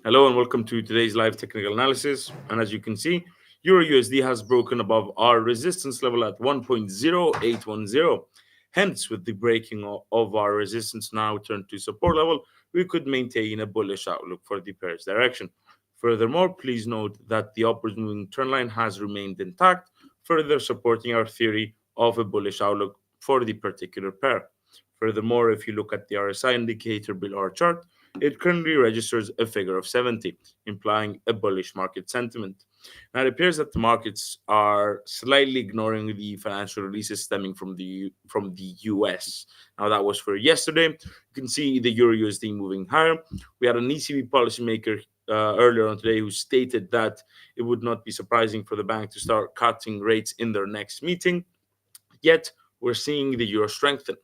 Hello and welcome to today's live technical analysis. And as you can see, Euro USD has broken above our resistance level at 1.0810. Hence, with the breaking of our resistance now turned to support level, we could maintain a bullish outlook for the pair's direction. Furthermore, please note that the upward moving trend line has remained intact, further supporting our theory of a bullish outlook for the particular pair. Furthermore, if you look at the RSI indicator below our chart, it currently registers a figure of 70, implying a bullish market sentiment. Now, it appears that the markets are slightly ignoring the financial releases stemming from the US. Now, that was for yesterday. You can see the Euro USD moving higher. We had an ECB policymaker earlier on today who stated that it would not be surprising for the bank to start cutting rates in their next meeting. Yet, we're seeing the euro strengthen.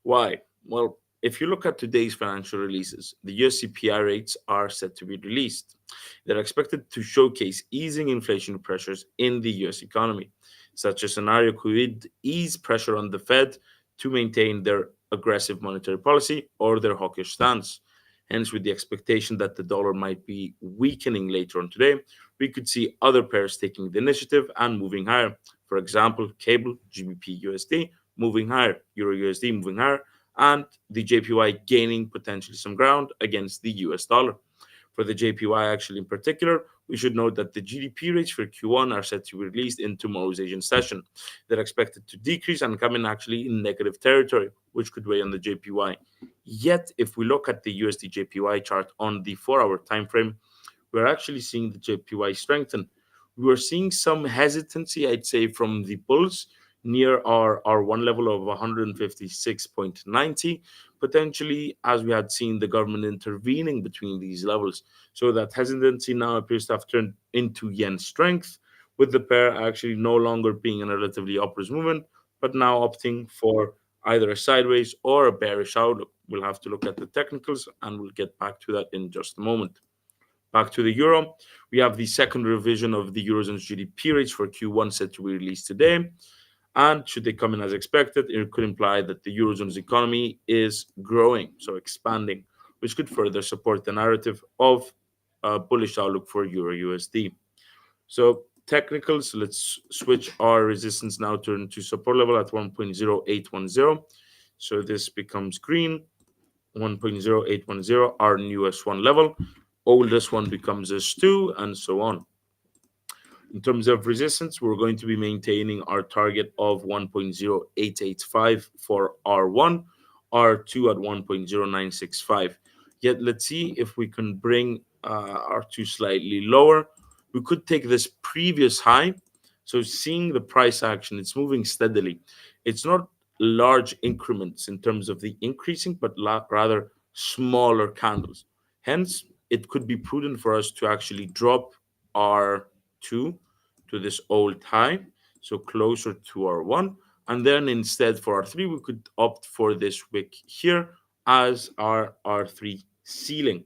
Why? Well, if you look at today's financial releases, the US CPI rates are set to be released. They're expected to showcase easing inflation pressures in the US economy. Such a scenario could ease pressure on the Fed to maintain their aggressive monetary policy or their hawkish stance. Hence, with the expectation that the dollar might be weakening later on today, we could see other pairs taking the initiative and moving higher. For example, cable, GBP USD moving higher, Euro USD moving higher, and the JPY gaining potentially some ground against the US dollar. For the JPY, actually, in particular, we should note that the GDP rates for Q1 are set to be released in tomorrow's Asian session. They're expected to decrease and come in actually in negative territory, which could weigh on the JPY. Yet, if we look at the USD JPY chart on the 4-hour time frame, we're actually seeing the JPY strengthen. We're seeing some hesitancy, I'd say, from the bulls near our one level of 156.90, potentially as we had seen the government intervening between these levels. So that hesitancy now appears to have turned into yen strength, with the pair actually no longer being in a relatively upwards movement, but now opting for either a sideways or a bearish outlook. We'll have to look at the technicals and we'll get back to that in just a moment. Back to the euro, we have the second revision of the Eurozone's GDP rates for Q1 set to be released today. And should they come in as expected, it could imply that the Eurozone's economy is growing, so expanding, which could further support the narrative of a bullish outlook for Euro USD. So technicals, let's switch our resistance now to support level at 1.0810. So this becomes green, 1.0810, our newest one level. Oldest one becomes S2, and so on. In terms of resistance, we're going to be maintaining our target of 1.0885 for R1, R2 at 1.0965. Yet, let's see if we can bring R2 slightly lower. We could take this previous high. So, seeing the price action, it's moving steadily. It's not large increments in terms of the increasing, but rather smaller candles. Hence, it could be prudent for us to actually drop R2 to this old high, so closer to R1. And then instead for R3, we could opt for this wick here as our R3 ceiling.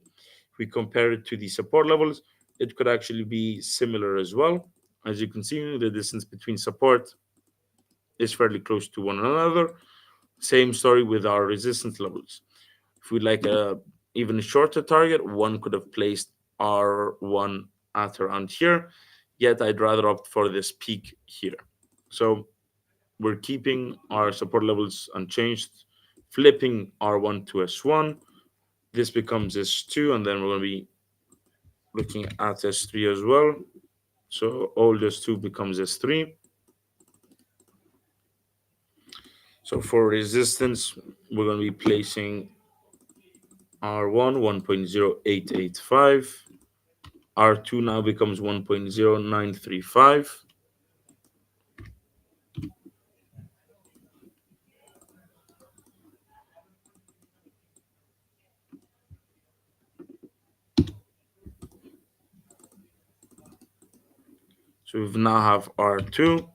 If we compare it to the support levels, it could actually be similar as well. As you can see, the distance between support is fairly close to one another. Same story with our resistance levels. If we'd like a even shorter target, one could have placed R1 at around here. Yet I'd rather opt for this peak here. So we're keeping our support levels unchanged, flipping R1 to S1. This becomes S2, and then we're going to be looking at S3 as well. So old S2 becomes S3. So for resistance, we're going to be placing R1 1.0885. R2 now becomes 1.0935. So we now have R2.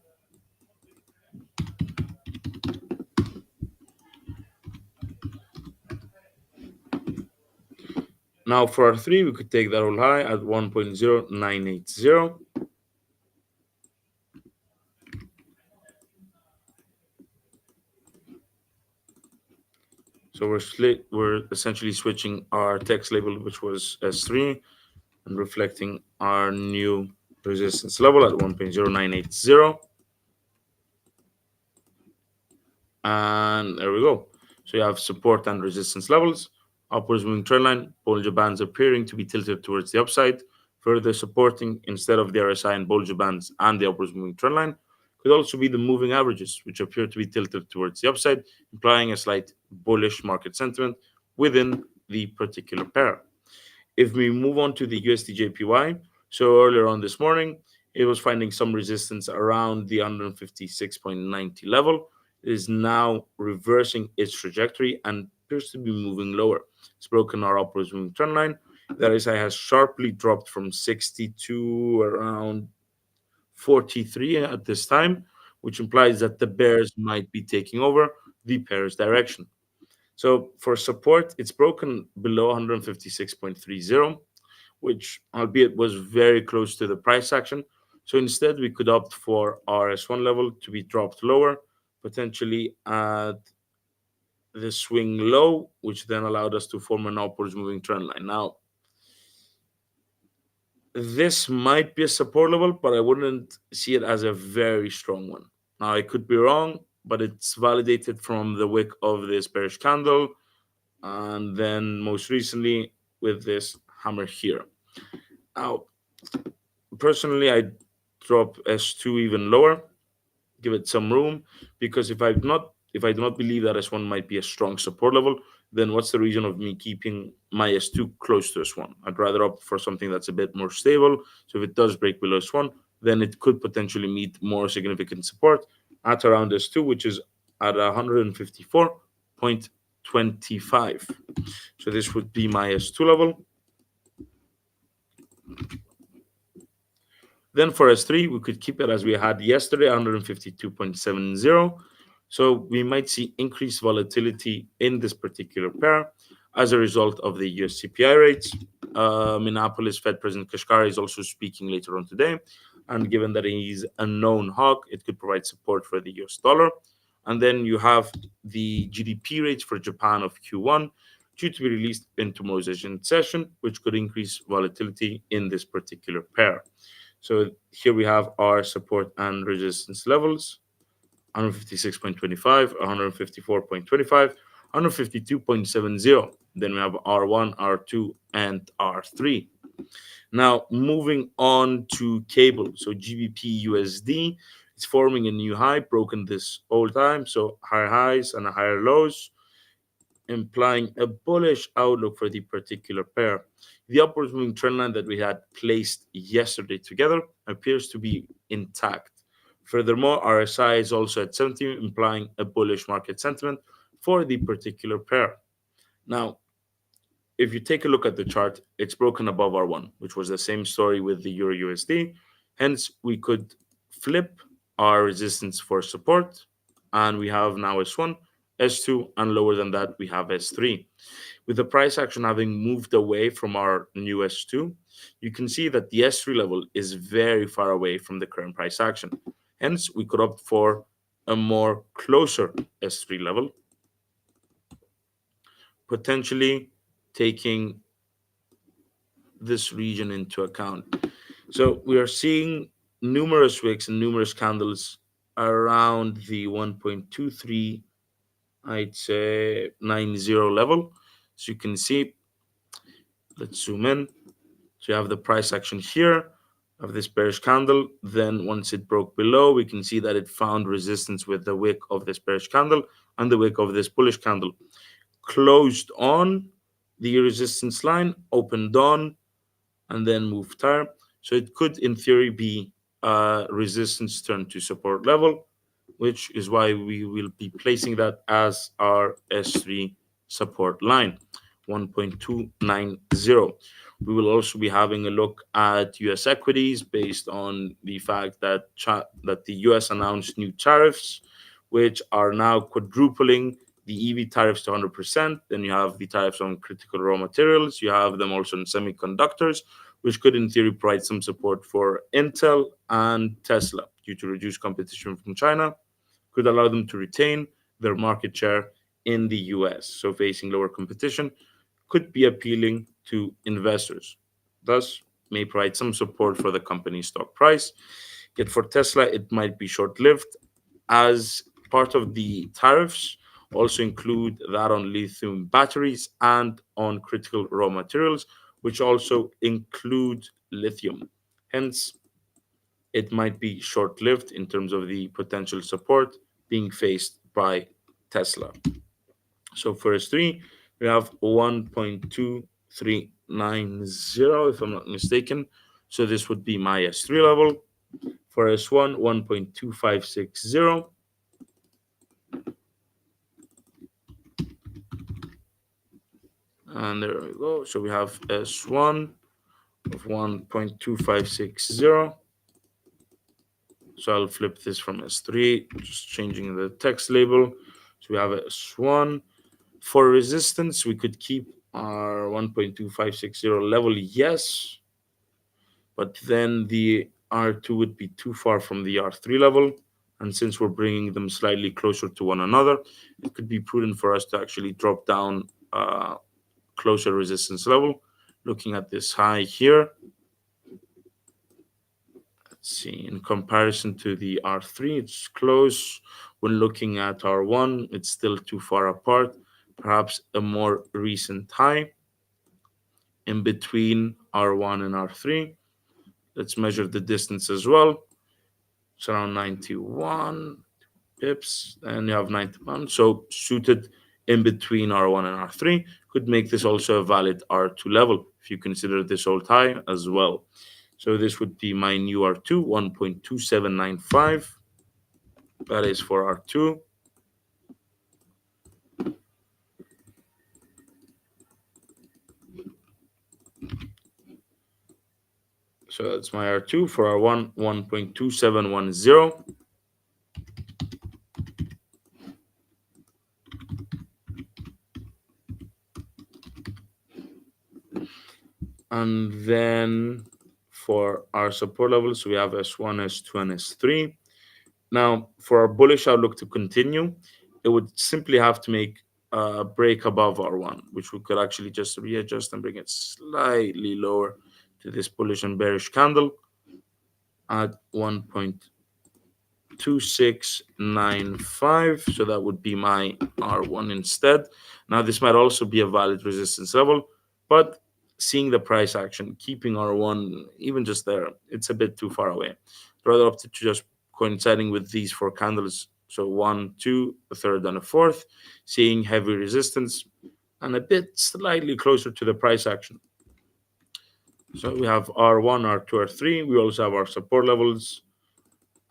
Now for R3, we could take that all high at 1.0980. So we're essentially switching our text label, which was S3, and reflecting our new resistance level at 1.0980. And there we go. So you have support and resistance levels, upwards moving trend line, Bollinger Bands appearing to be tilted towards the upside, further supporting instead of the RSI and Bollinger Bands and the upwards moving trend line. Could also be the moving averages, which appear to be tilted towards the upside, implying a slight bullish market sentiment within the particular pair. If we move on to the USD JPY, so earlier on this morning, it was finding some resistance around the 156.90 level. It is now reversing its trajectory and appears to be moving lower. It's broken our upwards moving trend line. That is, I has sharply dropped from 60 to around 43 at this time, which implies that the bears might be taking over the pair's direction. So for support, it's broken below 156.30, which, albeit, was very close to the price action. So instead, we could opt for our S1 level to be dropped lower, potentially at the swing low, which then allowed us to form an upwards moving trend line. Now, this might be a support level, but I wouldn't see it as a very strong one. Now, I could be wrong, but it's validated from the wick of this bearish candle, and then most recently with this hammer here. Now, personally, I drop S2 even lower, give it some room, because if I do not believe that S1 might be a strong support level, then what's the reason of me keeping my S2 close to S1? I'd rather opt for something that's a bit more stable. So if it does break below S1, then it could potentially meet more significant support at around S2, which is at 154.25. So this would be my S2 level. Then for S3, we could keep it as we had yesterday, 152.70. So we might see increased volatility in this particular pair as a result of the US CPI rates. Minneapolis Fed President Kashkari is also speaking later on today. And given that he's a known hawk, it could provide support for the US dollar. And then you have the GDP rates for Japan of Q1 due to be released in tomorrow's session, which could increase volatility in this particular pair. So here we have our support and resistance levels: 156.25, 154.25, 152.70. Then we have R1, R2, and R3. Now, moving on to cable. So GBP USD, it's forming a new high, broken this all time. So higher highs and higher lows, implying a bullish outlook for the particular pair. The upwards moving trend line that we had placed yesterday together appears to be intact. Furthermore, RSI is also at 70, implying a bullish market sentiment for the particular pair. Now, if you take a look at the chart, it's broken above R1, which was the same story with the Euro USD. Hence, we could flip our resistance for support, and we have now S1, S2, and lower than that, we have S3. With the price action having moved away from our new S2, you can see that the S3 level is very far away from the current price action. Hence, we could opt for a more closer S3 level, potentially taking this region into account. So we are seeing numerous wicks and numerous candles around the 1.23, I'd say 90 level. So you can see, let's zoom in. So you have the price action here of this bearish candle. Then once it broke below, we can see that it found resistance with the wick of this bearish candle and the wick of this bullish candle. Closed on the resistance line, opened on, and then moved higher. So it could, in theory, be resistance turned to support level, which is why we will be placing that as our S3 support line, 1.290. We will also be having a look at US equities based on the fact that that the US announced new tariffs, which are now quadrupling the EV tariffs to 100%. Then you have the tariffs on critical raw materials. You have them also on semiconductors, which could, in theory, provide some support for Intel and Tesla due to reduced competition from China, could allow them to retain their market share in the US. So facing lower competition could be appealing to investors. Thus, may provide some support for the company's stock price. Yet for Tesla, it might be short lived, as part of the tariffs also include that on lithium batteries and on critical raw materials, which also include lithium. Hence, it might be short lived in terms of the potential support being faced by Tesla. So for S3, we have 1.2390, if I'm not mistaken. So this would be my S3 level. For S1, 1.2560. And there we go. So we have S1 of 1.2560. So I'll flip this from S3, just changing the text label. So we have S1. For resistance, we could keep our 1.2560 level, yes, but then the R2 would be too far from the R3 level. And since we're bringing them slightly closer to one another, it could be prudent for us to actually drop down closer resistance level. Looking at this high here, let's see, in comparison to the R3, it's close. When looking at R1, it's still too far apart. Perhaps a more recent high in between R1 and R3. Let's measure the distance as well. It's around 91 pips, and you have 91. So suited in between R1 and R3 could make this also a valid R2 level if you consider this old high as well. So this would be my new R2, 1.2795. That is for R2. So that's my R2 for R1, 1.2710. And then for our support levels, we have S1, S2, and S3. Now, for our bullish outlook to continue, it would simply have to make a break above R1, which we could actually just readjust and bring it slightly lower to this bullish and bearish candle at 1.2695. So that would be my R1 instead. Now, this might also be a valid resistance level, but seeing the price action, keeping R1 even just there, it's a bit too far away. Rather opted to just coinciding with these four candles. So one, two, a third, and a fourth, seeing heavy resistance and a bit slightly closer to the price action. So we have R1, R2, R3. We also have our support levels.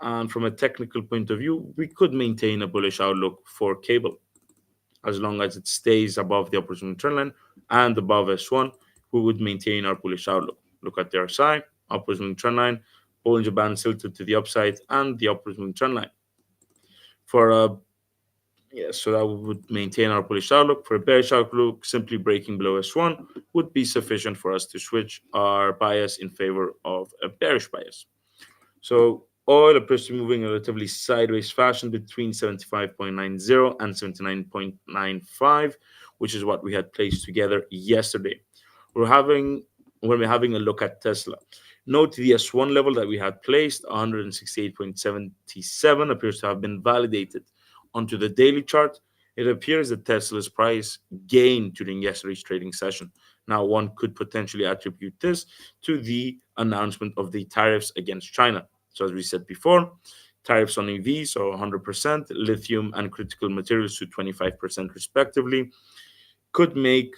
And from a technical point of view, we could maintain a bullish outlook for cable as long as it stays above the upward moving trend line and above S1. We would maintain our bullish outlook. Look at the RSI, upward moving trend line, Bollinger Band tilted to the upside, and the upward moving trend line. For so that would maintain our bullish outlook. For a bearish outlook, simply breaking below S1 would be sufficient for us to switch our bias in favor of a bearish bias. So oil appears to be moving in a relatively sideways fashion between 75.90 and 79.95, which is what we had placed together yesterday. When we're having a look at Tesla. Note the S1 level that we had placed, 168.77, appears to have been validated onto the daily chart. It appears that Tesla's price gained during yesterday's trading session. Now, one could potentially attribute this to the announcement of the tariffs against China. So, as we said before, tariffs on EVs, so 100%, lithium and critical materials to 25% respectively, could make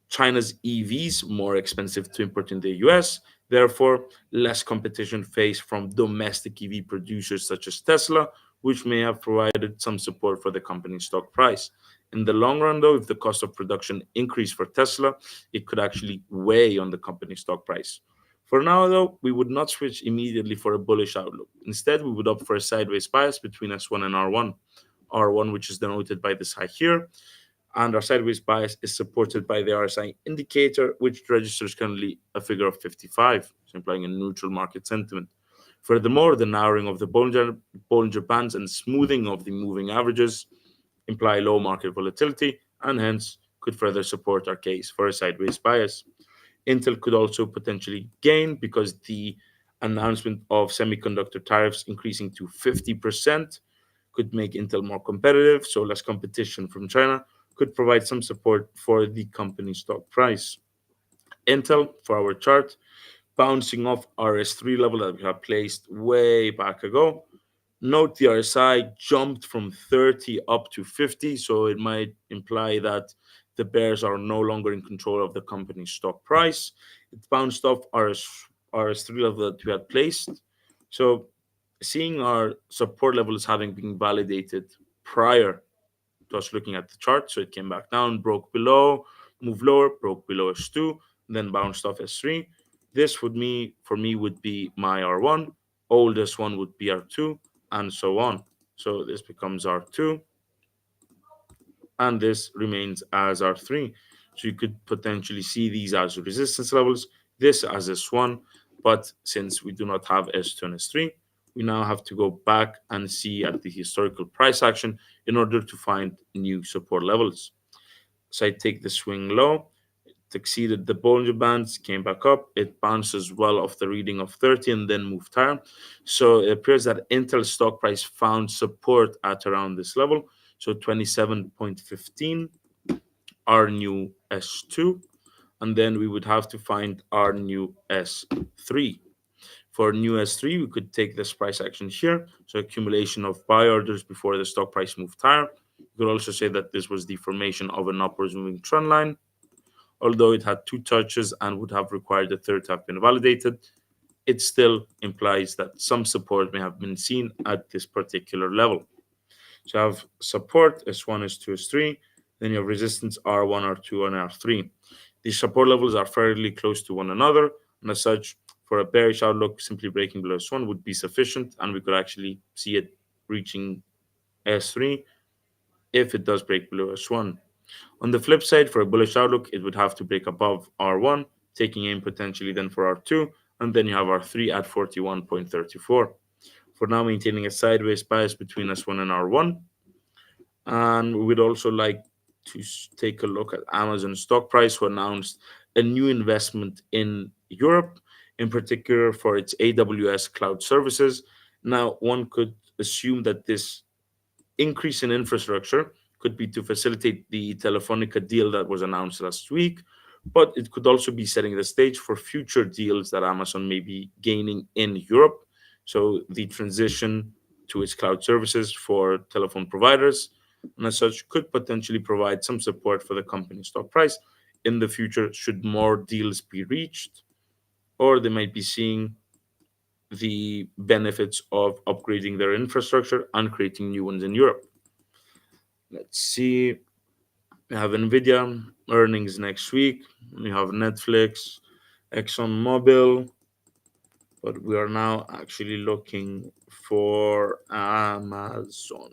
China's EVs more expensive to import in the US, therefore, less competition faced from domestic EV producers such as Tesla, which may have provided some support for the company's stock price. In the long run, though, if the cost of production increased for Tesla, it could actually weigh on the company's stock price. For now, though, we would not switch immediately for a bullish outlook. Instead, we would opt for a sideways bias between S1 and R1. R1, which is denoted by this high here, and our sideways bias is supported by the RSI indicator, which registers currently a figure of 55, so implying a neutral market sentiment. Furthermore, the narrowing of the Bollinger Bands and smoothing of the moving averages imply low market volatility and hence could further support our case for a sideways bias. Intel could also potentially gain because the announcement of semiconductor tariffs increasing to 50% could make Intel more competitive, so less competition from China could provide some support for the company's stock price. Intel, for our chart, bouncing off RS3 level that we have placed way back ago. Note the RSI jumped from 30 up to 50, so it might imply that the bears are no longer in control of the company's stock price. It bounced off RS3 level that we had placed. So, seeing our support levels having been validated prior to us looking at the chart, so it came back down, broke below, moved lower, broke below S2, then bounced off S3. This would me for me would be my R1, oldest one would be R2, and so on. So this becomes R2, and this remains as R3. So you could potentially see these as resistance levels, this as S1, but since we do not have S2 and S3, we now have to go back and see at the historical price action in order to find new support levels. So I take the swing low, it exceeded the Bollinger Bands, came back up. It bounced as well off the reading of 30 and then moved higher. So it appears that Intel stock price found support at around this level. So 27.15, our new S2. And then we would have to find our new S3. For new S3, we could take this price action here. So accumulation of buy orders before the stock price moved higher. You could also say that this was the formation of an upwards moving trend line. Although it had two touches and would have required a third to have been validated, it still implies that some support may have been seen at this particular level. So you have support S1, S2, S3, then you have resistance R1, R2, and R3. These support levels are fairly close to one another, and as such, for a bearish outlook, simply breaking below S1 would be sufficient, and we could actually see it reaching S3 if it does break below S1. On the flip side, for a bullish outlook, it would have to break above R1, taking aim potentially then for R2, and then you have R3 at 41.34. For now, maintaining a sideways bias between S1 and R1. And we would also like to take a look at Amazon stock price, who announced a new investment in Europe, in particular for its AWS cloud services. Now, one could assume that this increase in infrastructure could be to facilitate the Telefonica deal that was announced last week, but it could also be setting the stage for future deals that Amazon may be gaining in Europe. So the transition to its cloud services for telephone providers, and as such, could potentially provide some support for the company's stock price in the future should more deals be reached, or they might be seeing the benefits of upgrading their infrastructure and creating new ones in Europe. Let's see. We have Nvidia earnings next week. We have Netflix, ExxonMobil, but we are now actually looking for Amazon,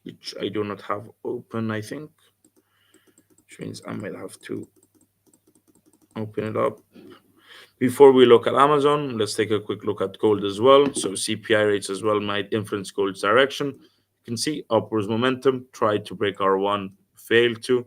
which I do not have open, I think, which means I might have to open it up. Before we look at Amazon, let's take a quick look at gold as well. So CPI rates as well might influence gold's direction. You can see upwards momentum, tried to break R1, failed to,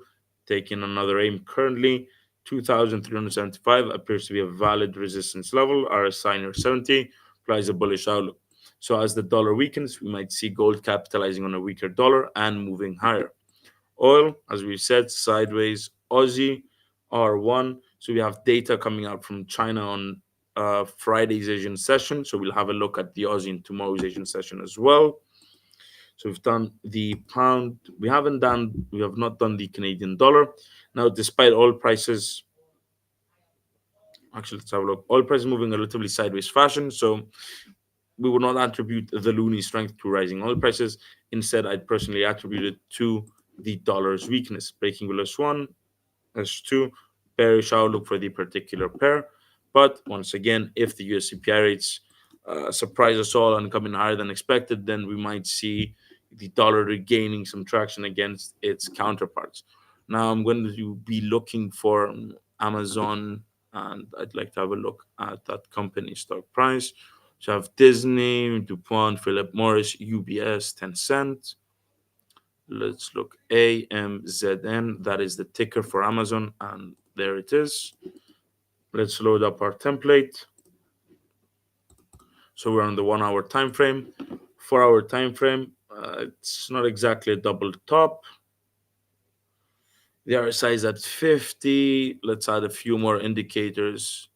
taking another aim currently. 2,375 appears to be a valid resistance level. RSI near 70 implies a bullish outlook. So as the dollar weakens, we might see gold capitalizing on a weaker dollar and moving higher. Oil, as we said, sideways. Aussie, R1. So we have data coming out from China on Friday's Asian session. So we'll have a look at the Aussie in tomorrow's Asian session as well. So we've done the pound. We have not done the Canadian dollar. Now, despite oil prices, actually, let's have a look. Oil prices moving a relatively sideways fashion. So we would not attribute the loonie strength to rising oil prices. Instead, I'd personally attribute it to the dollar's weakness, breaking below S1, S2, bearish outlook for the particular pair. But once again, if the US CPI rates surprise us all and come in higher than expected, then we might see the dollar regaining some traction against its counterparts. Now, I'm going to be looking for Amazon, and I'd like to have a look at that company stock price. So I have Disney, DuPont, Philip Morris, UBS, Tencent. Let's look AMZN. That is the ticker for Amazon, and there it is. Let's load up our template. So we're on the 1 hour time frame. 4 hour time frame. It's not exactly a double top. The RSI is at 50. Let's add a few more indicators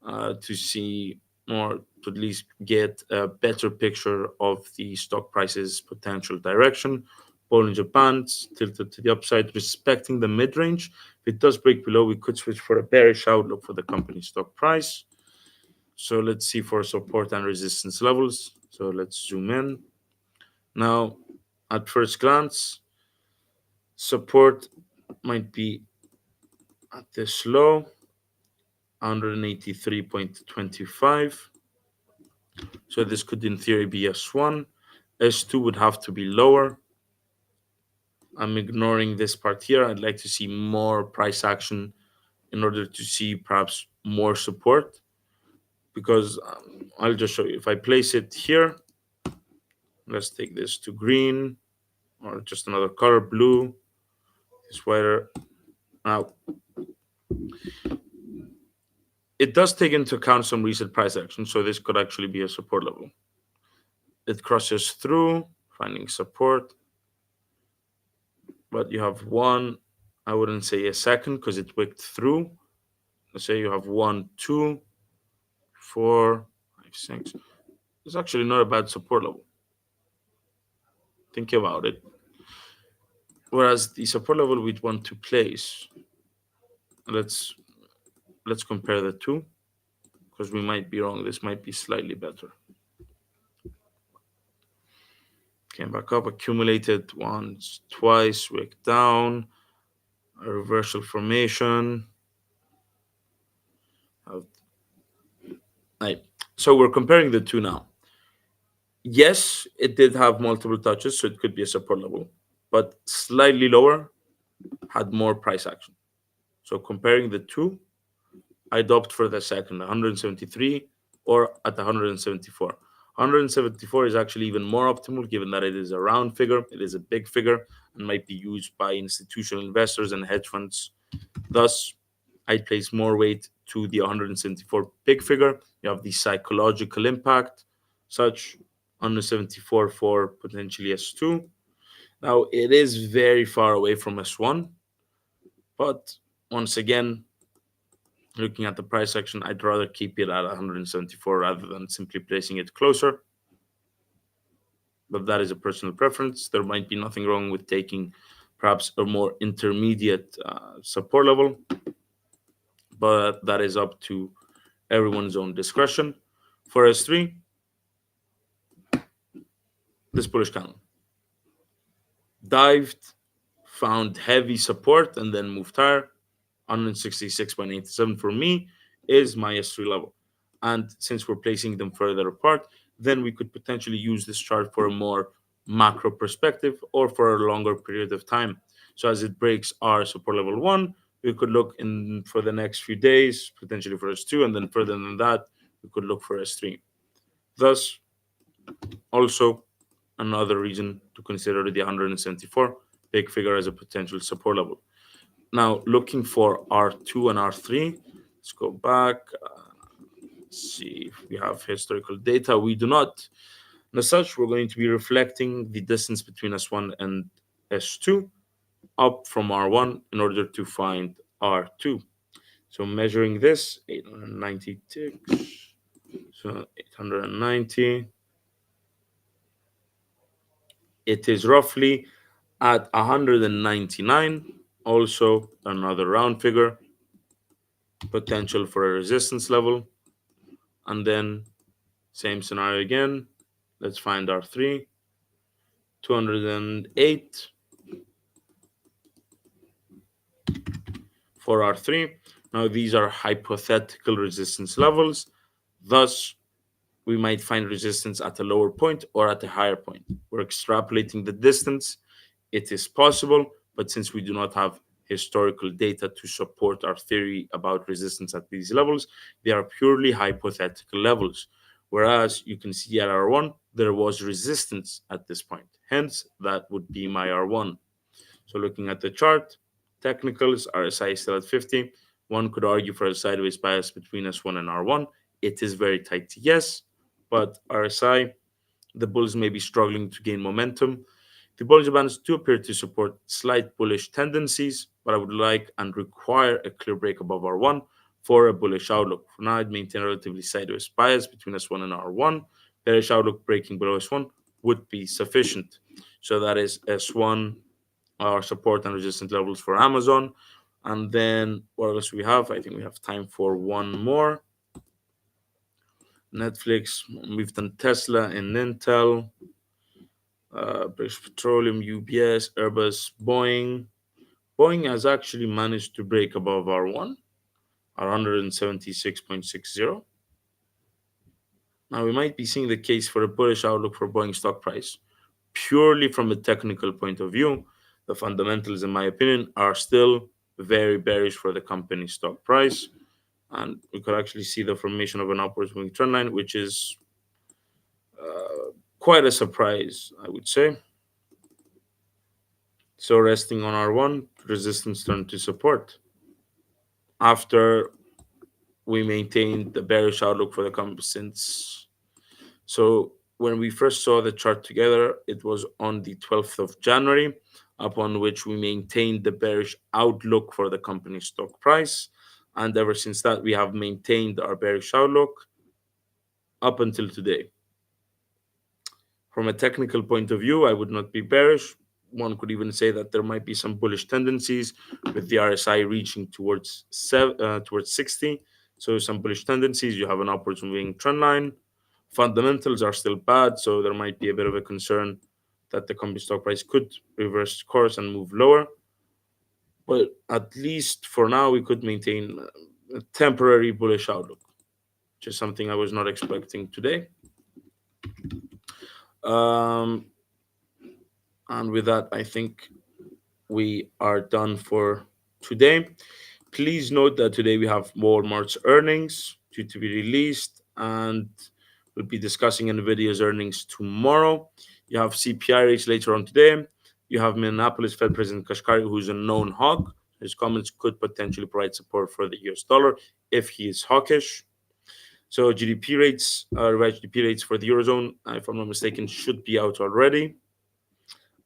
to see more, to at least get a better picture of the stock price's potential direction. Bollinger Bands tilted to the upside, respecting the mid range. If it does break below, we could switch for a bearish outlook for the company stock price. So let's see for support and resistance levels. So let's zoom in. Now, at first glance, support might be at this low, 183.25. So this could, in theory, be S1. S2 would have to be lower. I'm ignoring this part here. I'd like to see more price action in order to see perhaps more support, because I'll just show you. If I place it here, let's take this to green or just another color, blue, this sweater. Now, it does take into account some recent price action, so this could actually be a support level. It crosses through, finding support, but you have one, I wouldn't say a second because it wicked through. Let's say you have 1, 2, 4, 5, 6. It's actually not a bad support level. Think about it. Whereas the support level we'd want to place, let's compare the two, because we might be wrong. This might be slightly better. Came back up, accumulated once, twice, wick down, a reversal formation. Right. So we're comparing the two now. Yes, it did have multiple touches, so it could be a support level, but slightly lower, had more price action. So comparing the two, I'd opt for the second, 173 or at 174. 174 is actually even more optimal given that it is a round figure, it is a big figure, and might be used by institutional investors and hedge funds. Thus, I'd place more weight to the 174 big figure. You have the psychological impact, such 174 for potentially S2. Now, it is very far away from S1, but once again, looking at the price action, I'd rather keep it at 174 rather than simply placing it closer. But that is a personal preference. There might be nothing wrong with taking perhaps a more intermediate support level, but that is up to everyone's own discretion. For S3, this bullish candle dived, found heavy support, and then moved higher. 166.87 for me is my S3 level. And since we're placing them further apart, then we could potentially use this chart for a more macro perspective or for a longer period of time. So as it breaks our support level 1, we could look in for the next few days, potentially for S2, and then further than that, we could look for S3. Thus, also another reason to consider the 174 big figure as a potential support level. Now, looking for R2 and R3, let's go back. See if we have historical data. We do not. And as such, we're going to be reflecting the distance between S1 and S2 up from R1 in order to find R2. So measuring this, 890 ticks. So 890. It is roughly at 199. Also, another round figure. Potential for a resistance level. And then same scenario again. Let's find R3. 208 for R3. Now these are hypothetical resistance levels. Thus, we might find resistance at a lower point or at a higher point. We're extrapolating the distance. It is possible, but since we do not have historical data to support our theory about resistance at these levels, they are purely hypothetical levels. Whereas you can see at R1, there was resistance at this point. Hence, that would be my R1. So looking at the chart, technicals, RSI is still at 50. One could argue for a sideways bias between S1 and R1. It is very tight, yes, but RSI, the bulls may be struggling to gain momentum. The Bollinger Bands do appear to support slight bullish tendencies, but I would like and require a clear break above R1 for a bullish outlook. For now, I'd maintain a relatively sideways bias between S1 and R1. Bearish outlook breaking below S1 would be sufficient. So that is S1, our support and resistance levels for Amazon. And then what else we have? I think we have time for one more. Netflix, we've done Tesla and Intel. British Petroleum, UBS, Airbus, Boeing. Boeing has actually managed to break above R1, our 176.60. Now, we might be seeing the case for a bullish outlook for Boeing stock price. Purely from a technical point of view, the fundamentals, in my opinion, are still very bearish for the company's stock price. And we could actually see the formation of an upwards moving trend line, which is quite a surprise, I would say. So resting on R1, resistance turned to support. After we maintained the bearish outlook for the company since. So when we first saw the chart together, it was on the 12th of January, upon which we maintained the bearish outlook for the company's stock price. And ever since that, we have maintained our bearish outlook up until today. From a technical point of view, I would not be bearish. One could even say that there might be some bullish tendencies with the RSI reaching towards 60. So some bullish tendencies. You have an upwards moving trend line. Fundamentals are still bad, so there might be a bit of a concern that the company stock price could reverse course and move lower. But at least for now, we could maintain a temporary bullish outlook, which is something I was not expecting today. And with that, I think we are done for today. Please note that today we have Walmart's earnings due to be released, and we'll be discussing NVIDIA's earnings tomorrow. You have CPI rates later on today. You have Minneapolis Fed President Kashkari, who's a known hawk. His comments could potentially provide support for the US dollar if he is hawkish. So GDP rates, revised GDP rates for the Eurozone, if I'm not mistaken, should be out already.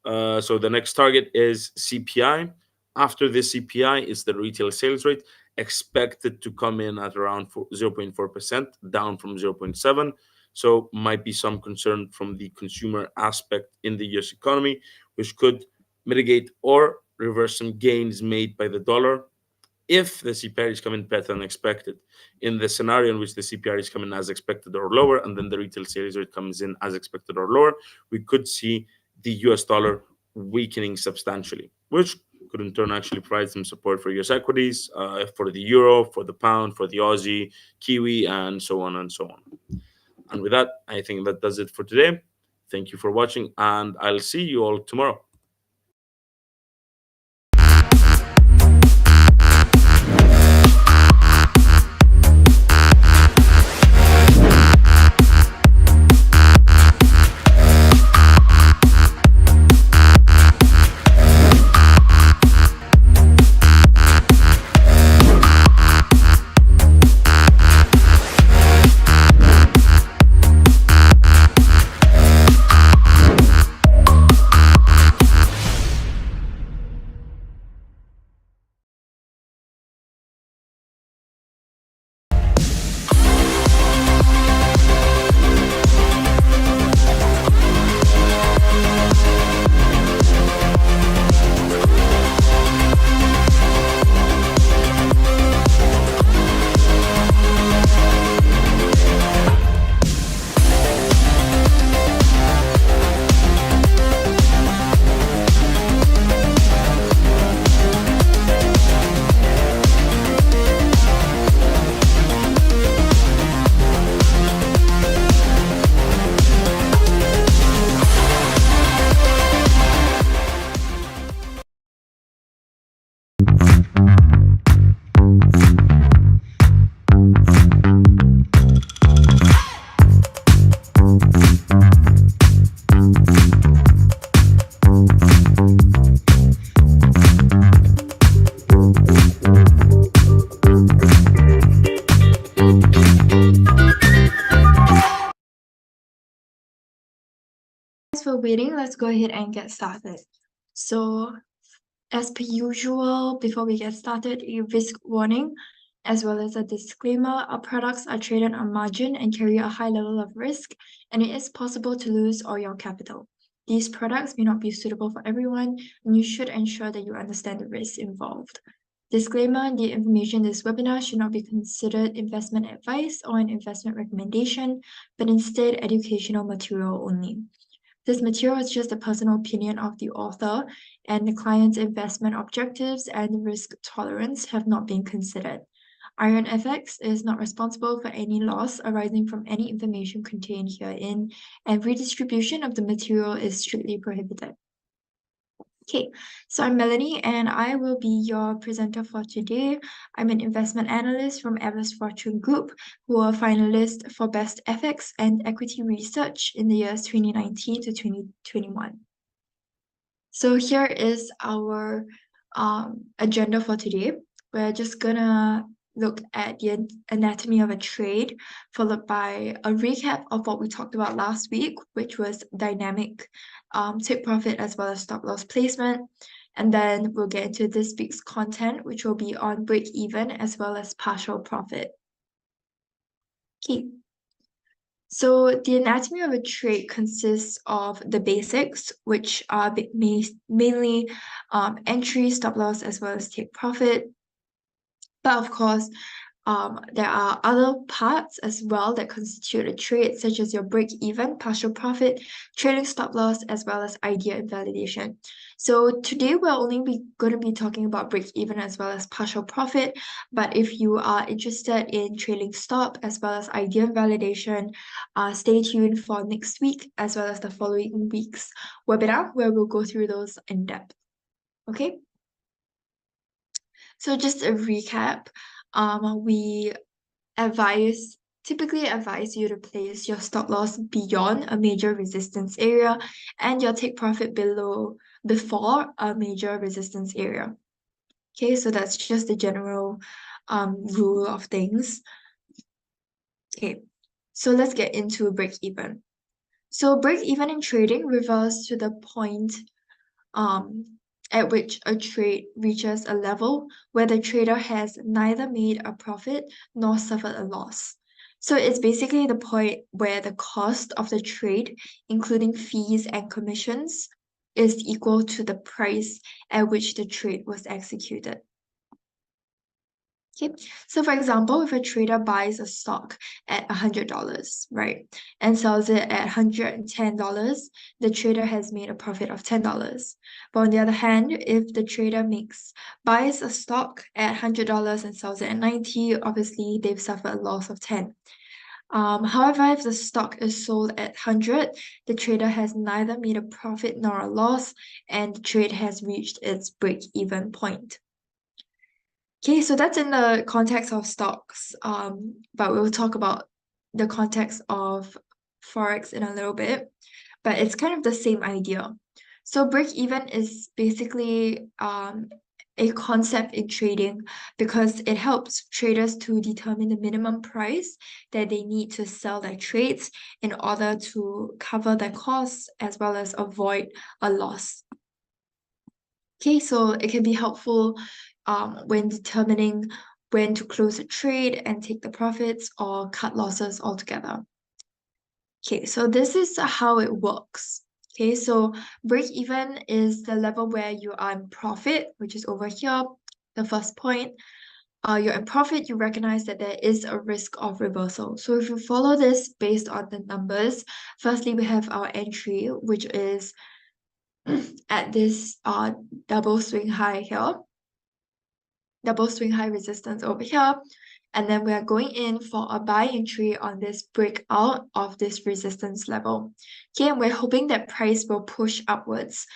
So the next target is CPI. After the CPI is the retail sales rate, expected to come in at around 0.4%, down from 0.7%. So might be some concern from the consumer aspect in the US economy, which could mitigate or reverse some gains made by the dollar if the CPI is coming better than expected. In the scenario in which the CPI is coming as expected or lower, and then the retail sales rate comes in as expected or lower, we could see the US dollar weakening substantially, which could in turn actually provide some support for US equities, for the euro, for the pound, for the Aussie, Kiwi, and so on and so on. And with that, I think that does it for today. Thank you for watching, and I'll see you all tomorrow. waiting, let's go ahead and get started. So, as per usual, before we get started, a risk warning as well as a disclaimer. Our products are traded on margin and carry a high level of risk, and it is possible to lose all your capital. These products may not be suitable for everyone, and you should ensure that you understand the risks involved. Disclaimer: the information in this webinar should not be considered investment advice or an investment recommendation, but instead educational material only. This material is just a personal opinion of the author, and the client's investment objectives and risk tolerance have not been considered. IronFX is not responsible for any loss arising from any information contained herein, and redistribution of the material is strictly prohibited. Okay, so I'm Melanie and I will be your presenter for today. I'm an investment analyst from Everest Fortune Group, who are finalists for Best FX and Equity Research in the years 2019 to 2021. So here is our agenda for today. We're just gonna look at the anatomy of a trade, followed by a recap of what we talked about last week, which was dynamic take profit as well as stop loss placement. And then we'll get into this week's content, which will be on break even as well as partial profit. Okay. So the anatomy of a trade consists of the basics, which are mainly entry, stop loss, as well as take profit. But of course, there are other parts as well that constitute a trade, such as your break even, partial profit, trailing stop loss, as well as idea invalidation. So today we're only going to be talking about break even as well as partial profit. But if you are interested in trailing stop as well as idea invalidation, stay tuned for next week as well as the following week's webinar, where we'll go through those in depth. Okay. So just a recap. We typically advise you to place your stop loss beyond a major resistance area and your take profit before a major resistance area. Okay, so that's just the general rule of things. Okay, so let's get into break even. So break even in trading refers to the point at which a trade reaches a level where the trader has neither made a profit nor suffered a loss. So it's basically the point where the cost of the trade, including fees and commissions, is equal to the price at which the trade was executed. Okay, so for example, if a trader buys a stock at $100, right, and sells it at $110, the trader has made a profit of $10. But on the other hand, if the trader buys a stock at $100 and sells it at $90, obviously they've suffered a loss of $10. However, if the stock is sold at $100, the trader has neither made a profit nor a loss, and the trade has reached its break-even point. Okay, so that's in the context of stocks, but we'll talk about the context of Forex in a little bit, but it's kind of the same idea. So break even is basically a concept in trading because it helps traders to determine the minimum price that they need to sell their trades in order to cover their costs as well as avoid a loss. Okay, so it can be helpful when determining when to close a trade and take the profits or cut losses altogether. Okay, so this is how it works. Okay, so break even is the level where you are in profit, which is over here, the first point. You're in profit, you recognize that there is a risk of reversal. So if you follow this based on the numbers, firstly, we have our entry, which is at this double swing high here, double swing high resistance over here, and then we are going in for a buy entry on this breakout of this resistance level. Okay, and we're hoping that price will push upwards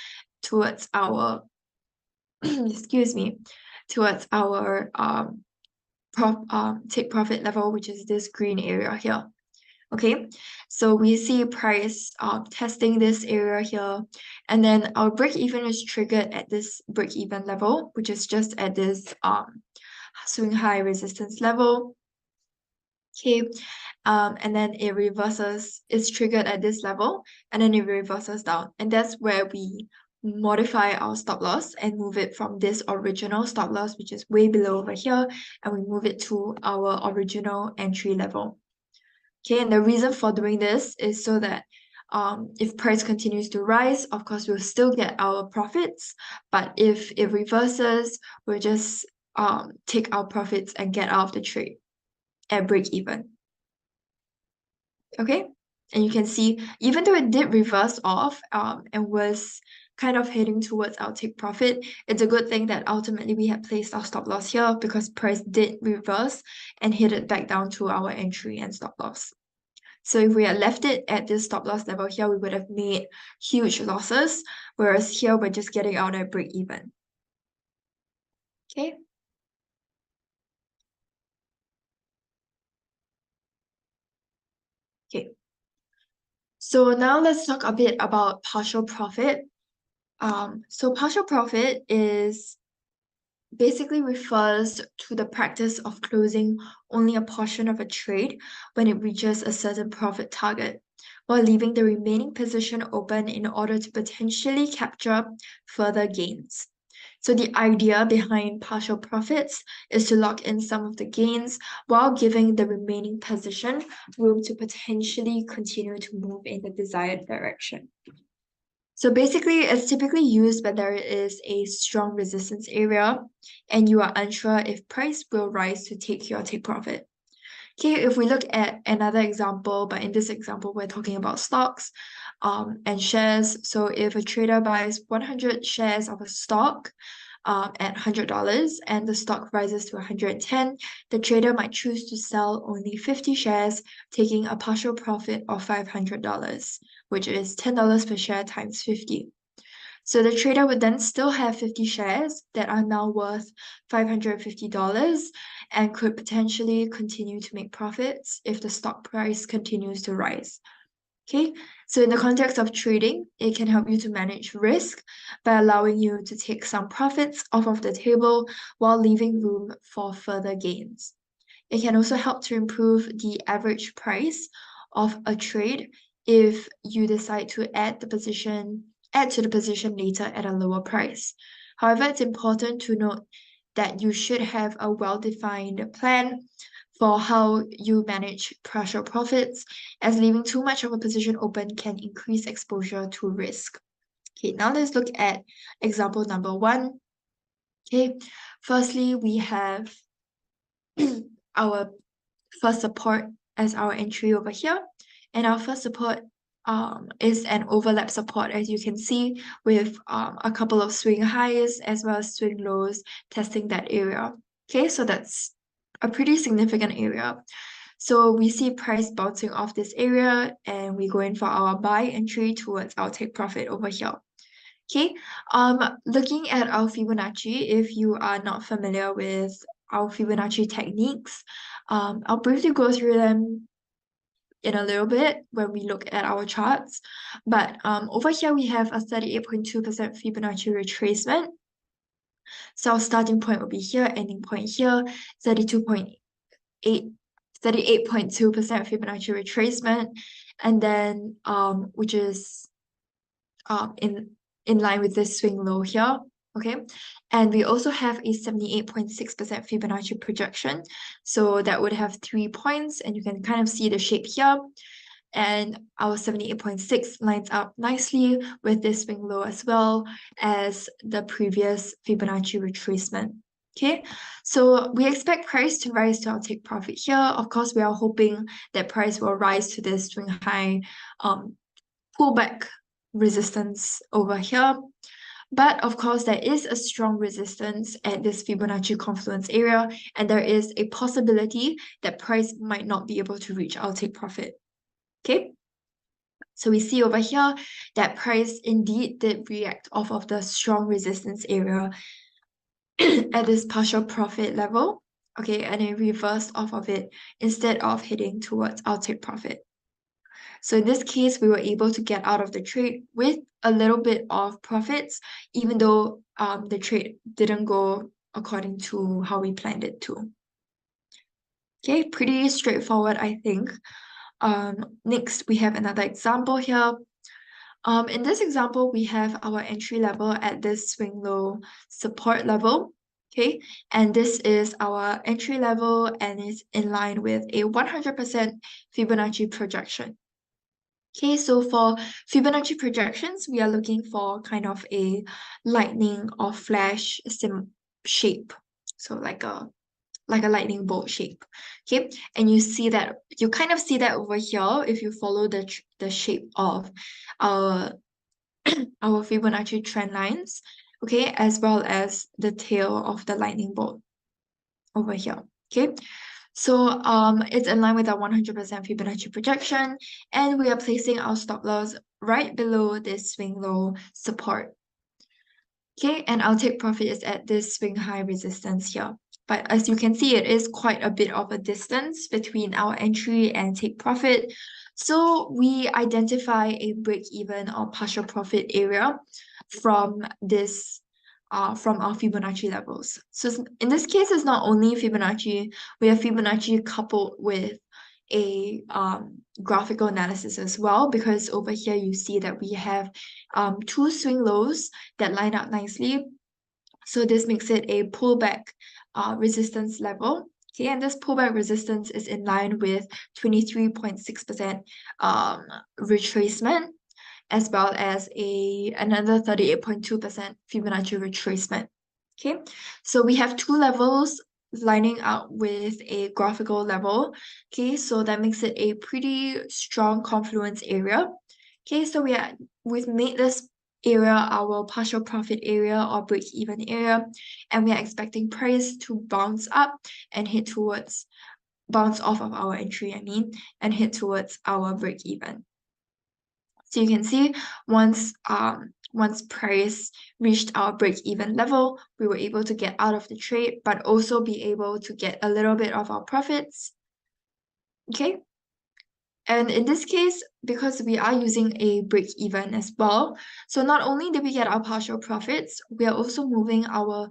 towards our excuse me, towards our take profit level, which is this green area here. Okay, so we see price testing this area here, and then our break even is triggered at this break even level, which is just at this swing high resistance level. Okay, and then it reverses, it's triggered at this level, and then it reverses down. And that's where we modify our stop loss and move it from this original stop loss, which is way below over here, and we move it to our original entry level. Okay, and the reason for doing this is so that if price continues to rise, of course, we'll still get our profits, but if it reverses, we'll just take our profits and get out of the trade at break even. Okay, and you can see even though it did reverse off and was kind of heading towards our take profit, it's a good thing that ultimately we had placed our stop loss here because price did reverse and hit it back down to our entry and stop loss. So if we had left it at this stop loss level here, we would have made huge losses, whereas here we're just getting out at break even. Okay. Okay. So now let's talk a bit about partial profit. So partial profit is basically refers to the practice of closing only a portion of a trade when it reaches a certain profit target, while leaving the remaining position open in order to potentially capture further gains. So the idea behind partial profits is to lock in some of the gains while giving the remaining position room to potentially continue to move in the desired direction. So basically, it's typically used when there is a strong resistance area and you are unsure if price will rise to take your take profit. Okay, if we look at another example, but in this example, we're talking about stocks and shares. So if a trader buys 100 shares of a stock at $100 and the stock rises to 110, the trader might choose to sell only 50 shares, taking a partial profit of $500, which is $10 per share times 50. So the trader would then still have 50 shares that are now worth $550 and could potentially continue to make profits if the stock price continues to rise. Okay, so in the context of trading, it can help you to manage risk by allowing you to take some profits off of the table while leaving room for further gains. It can also help to improve the average price of a trade if you decide to add to the position later at a lower price. However, it's important to note that you should have a well-defined plan for how you manage partial profits, as leaving too much of a position open can increase exposure to risk. Okay, now let's look at example number 1. Okay, firstly, we have our first support as our entry over here, and our first support is an overlap support, as you can see, with a couple of swing highs as well as swing lows testing that area. Okay, so that's a pretty significant area. So we see price bouncing off this area and we go in for our buy entry towards our take profit over here. Okay, looking at our Fibonacci, if you are not familiar with our Fibonacci techniques, I'll briefly go through them in a little bit when we look at our charts. But over here, we have a 38.2% Fibonacci retracement. So our starting point will be here, ending point here, 38.2% Fibonacci retracement, and then which is in line with this swing low here. Okay, and we also have a 78.6% Fibonacci projection. So that would have 3 points, and you can kind of see the shape here. And our 78.6 lines up nicely with this swing low as well as the previous Fibonacci retracement. Okay, so we expect price to rise to our take profit here. Of course, we are hoping that price will rise to this swing high pullback resistance over here. But of course, there is a strong resistance at this Fibonacci confluence area, and there is a possibility that price might not be able to reach our take profit. Okay, so we see over here that price indeed did react off of the strong resistance area at this partial profit level. Okay, and it reversed off of it instead of heading towards our take profit. So in this case, we were able to get out of the trade with a little bit of profits, even though the trade didn't go according to how we planned it to. Okay, pretty straightforward, I think. Next, we have another example here. In this example, we have our entry level at this swing low support level. Okay, and this is our entry level and is in line with a 100% Fibonacci projection. Okay, so for Fibonacci projections, we are looking for kind of a lightning or flash shape. So like a lightning bolt shape. Okay, and you kind of see that over here if you follow the shape of our our Fibonacci trend lines, okay, as well as the tail of the lightning bolt over here. Okay, so it's in line with our 100% Fibonacci projection, and we are placing our stop loss right below this swing low support. Okay, and our take profit is at this swing high resistance here. But as you can see, it is quite a bit of a distance between our entry and take profit. So we identify a break even or partial profit area from this from our Fibonacci levels. So in this case, it's not only Fibonacci, we have Fibonacci coupled with a graphical analysis as well, because over here you see that we have two swing lows that line up nicely. So this makes it a pullback resistance level. Okay, and this pullback resistance is in line with 23.6% retracement, as well as another 38.2% Fibonacci retracement. Okay, so we have two levels lining up with a graphical level. Okay, so that makes it a pretty strong confluence area. Okay, so we've made this area our partial profit area or break even area, and we are expecting price to bounce up and bounce off of our entry, and head towards our break even. So you can see once price reached our break even level, we were able to get out of the trade, but also be able to get a little bit of our profits. Okay. And in this case, because we are using a break even as well, so not only did we get our partial profits, we are also moving our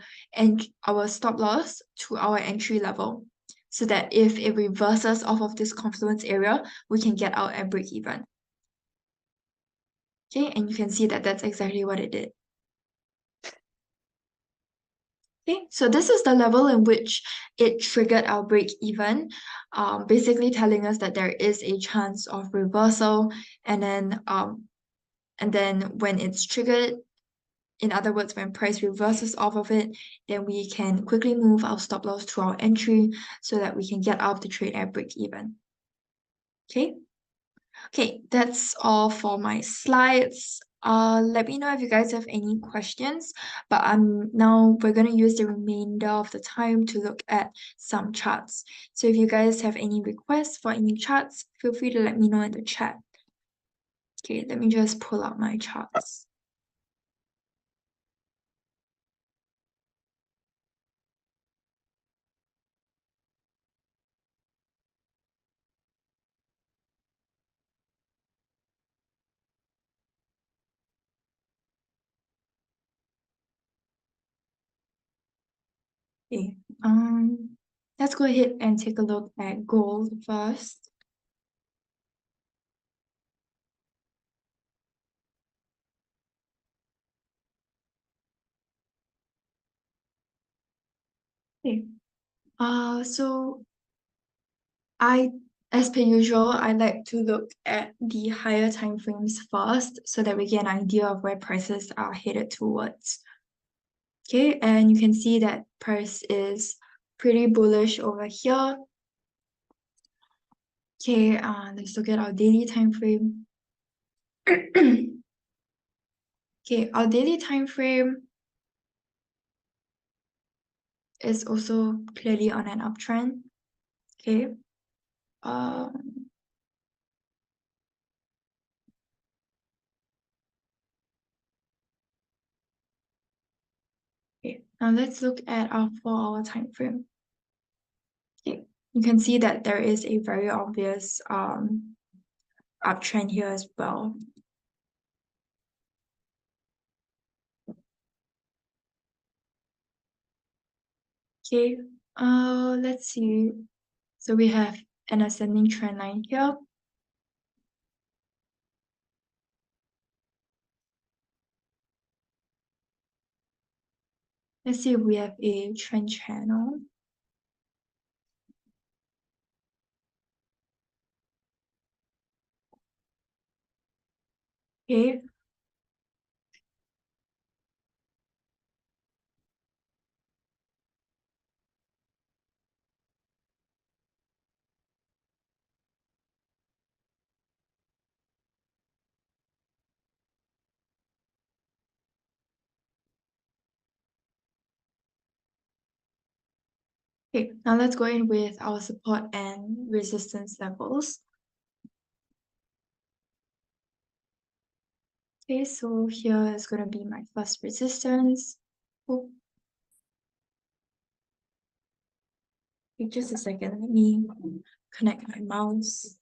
stop loss to our entry level, so that if it reverses off of this confluence area, we can get out at break even. Okay, and you can see that that's exactly what it did. Okay, so this is the level in which it triggered our break even, basically telling us that there is a chance of reversal, and then when it's triggered, in other words, when price reverses off of it, then we can quickly move our stop loss to our entry so that we can get out of the trade at break even. Okay. Okay, that's all for my slides. Let me know if you guys have any questions, but now we're gonna use the remainder of the time to look at some charts. So if you guys have any requests for any charts, feel free to let me know in the chat. Okay, let me just pull out my charts. Okay, let's go ahead and take a look at gold first. Okay, so as per usual, I like to look at the higher time frames first so that we get an idea of where prices are headed towards. Okay, and you can see that price is pretty bullish over here. Okay, let's look at our daily time frame. Okay, our daily time frame is also clearly on an uptrend. Okay. Um, okay, now let's look at our 4-hour time frame. Okay, you can see that there is a very obvious uptrend here as well. Okay, let's see. So we have an ascending trend line here. Let's see if we have a trend channel. Okay. Okay, now let's go in with our support and resistance levels. Okay, so here is going to be my first resistance. Oh, wait just a second, let me connect my mouse.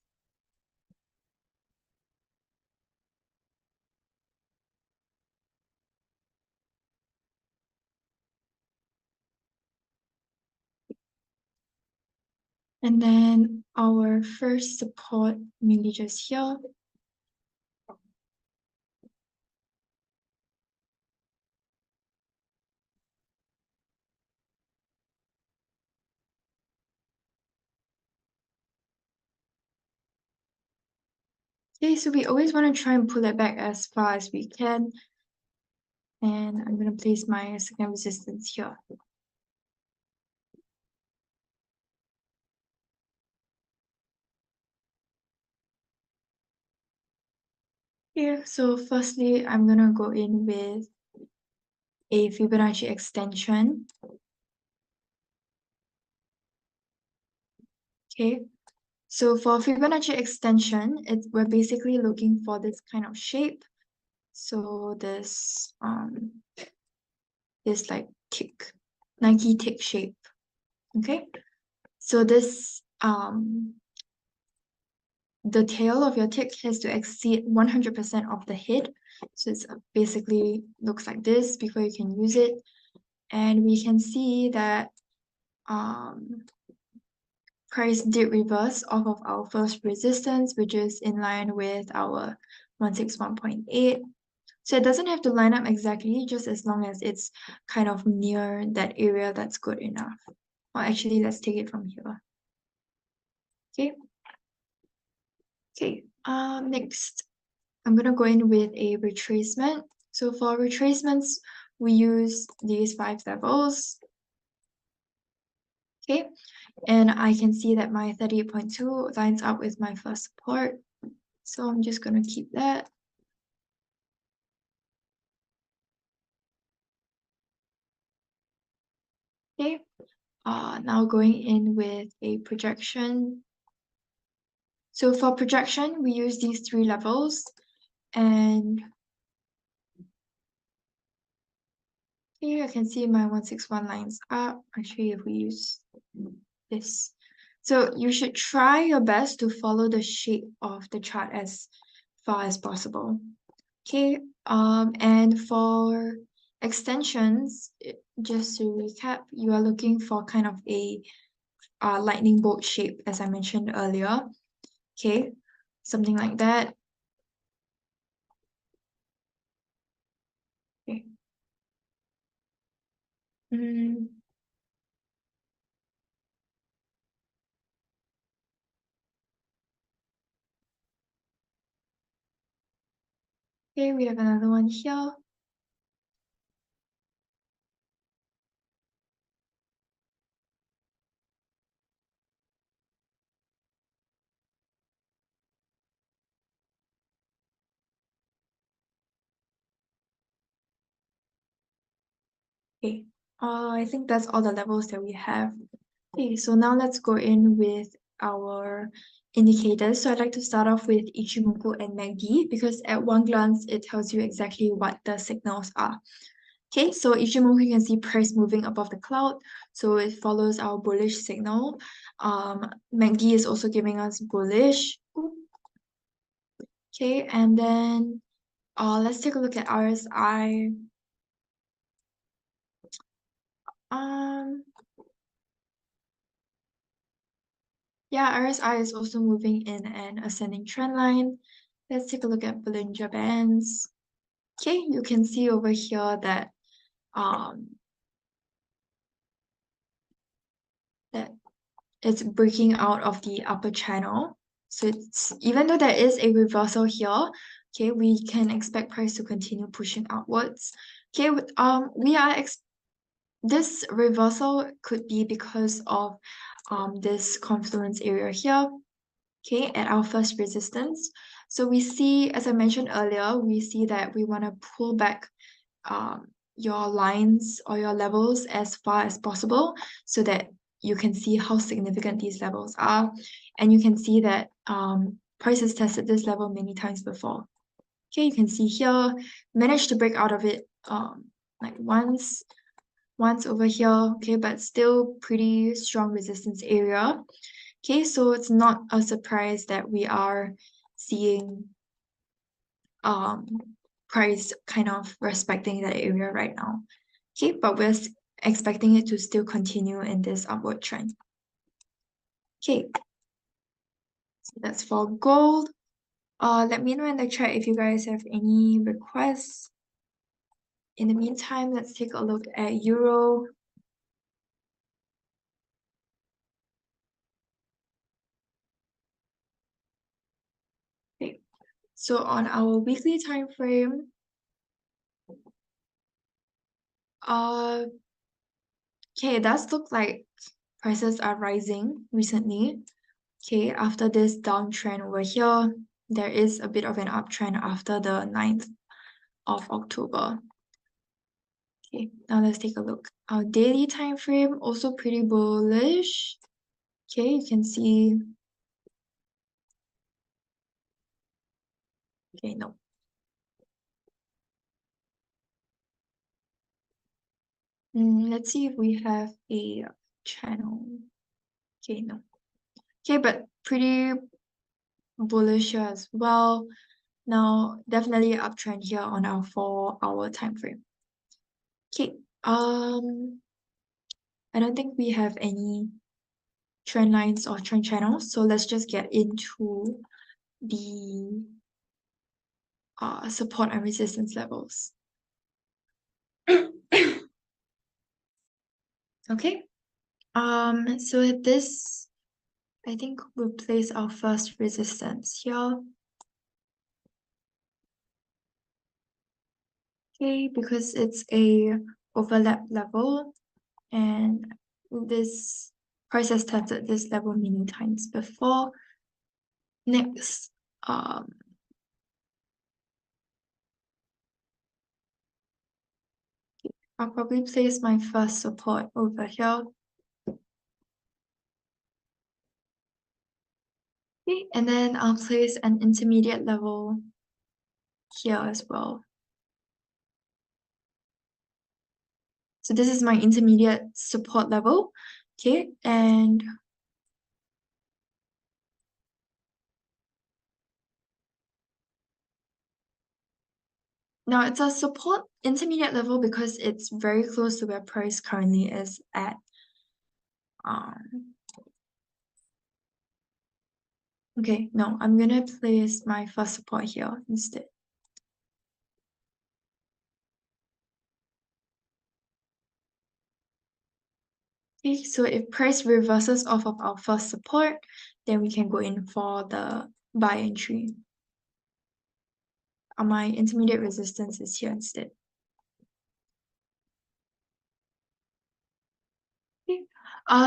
And then our first support maybe just here. Okay, so we always want to try and pull it back as far as we can. And I'm going to place my second resistance here. Here, so firstly, I'm going to go in with a Fibonacci extension. Okay, so for Fibonacci extension, we're basically looking for this kind of shape. So this like tick, Nike tick shape. Okay, so this the tail of your tick has to exceed 100% of the head. So it's basically looks like this before you can use it. And we can see that price did reverse off of our first resistance, which is in line with our 161.8. So it doesn't have to line up exactly, just as long as it's kind of near that area, that's good enough. Or actually, let's take it from here. Okay. Okay. Next, I'm gonna go in with a retracement. So for retracements, we use these 5 levels. Okay, and I can see that my 38.2 lines up with my first support. So I'm just gonna keep that. Okay, now going in with a projection. So for projection, we use these 3 levels, and here I can see my 161 lines up. Actually, if we use this. So you should try your best to follow the shape of the chart as far as possible. Okay, and for extensions, just to recap, you are looking for kind of a lightning bolt shape, as I mentioned earlier. Okay, something like that. Okay. Mm, okay, we have another one here. Okay, I think that's all the levels that we have. Okay, so now let's go in with our indicators. So I'd like to start off with Ichimoku and MACD because at one glance, it tells you exactly what the signals are. Okay, so Ichimoku, you can see price moving above the cloud. So it follows our bullish signal. MACD is also giving us bullish. Okay, and then let's take a look at RSI. Um, Yeah, RSI is also moving in an ascending trend line. Let's take a look at Bollinger Bands. Okay, you can see over here that that it's breaking out of the upper channel. So it's even though there is a reversal here, okay, we can expect price to continue pushing upwards. Okay, we are this reversal could be because of this confluence area here, okay, at our first resistance. So we see, as I mentioned earlier, we see that we want to pull back um, your lines or your levels as far as possible so that you can see how significant these levels are. And you can see that price has tested this level many times before. Okay, you can see here, managed to break out of it like once over here, okay, but still pretty strong resistance area. Okay, so it's not a surprise that we are seeing um price kind of respecting that area right now. Okay, but we're expecting it to still continue in this upward trend. Okay, so that's for gold. Let me know in the chat if you guys have any requests. In the meantime, let's take a look at euro. Okay, so on our weekly time frame, okay, it does look like prices are rising recently. Okay, after this downtrend over here, there is a bit of an uptrend after the 9th of October. Okay, now let's take a look. Our daily time frame also pretty bullish. Okay, you can see. Okay, no. Let's see if we have a channel. Okay, no. Okay, but pretty bullish here as well. Now, definitely uptrend here on our 4-hour time frame. Okay, I don't think we have any trend lines or trend channels, so let's just get into the support and resistance levels. Okay, so this, I think we'll place our first resistance here. Okay, because it's a overlap level and this price has tested this level many times before. Next, I'll probably place my first support over here. Okay, and then I'll place an intermediate level here as well. So this is my intermediate support level. Okay, and now it's a support intermediate level because it's very close to where price currently is at. Okay, no, I'm gonna place my first support here instead. Okay, so if price reverses off of our first support, then we can go in for the buy entry. My intermediate resistance is here instead. Okay.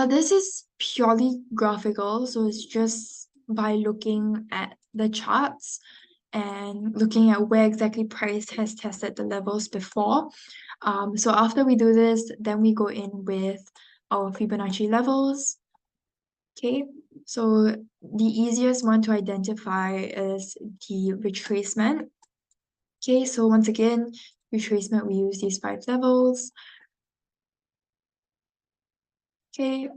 This is purely graphical, so it's just by looking at the charts and looking at where exactly price has tested the levels before. So after we do this, then we go in with our Fibonacci levels. Okay, so the easiest one to identify is the retracement. Okay, so once again, retracement, we use these 5 levels. Okay,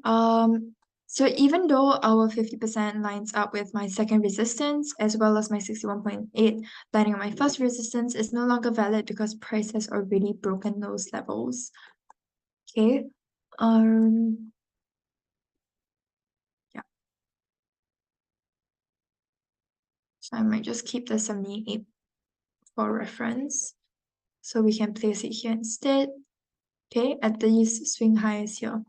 so even though our 50% lines up with my second resistance, as well as my 61.8 lining up my first resistance, is no longer valid because price has already broken those levels. Okay, yeah. So I might just keep the 78 for reference. So we can place it here instead. Okay, at these swing highs here.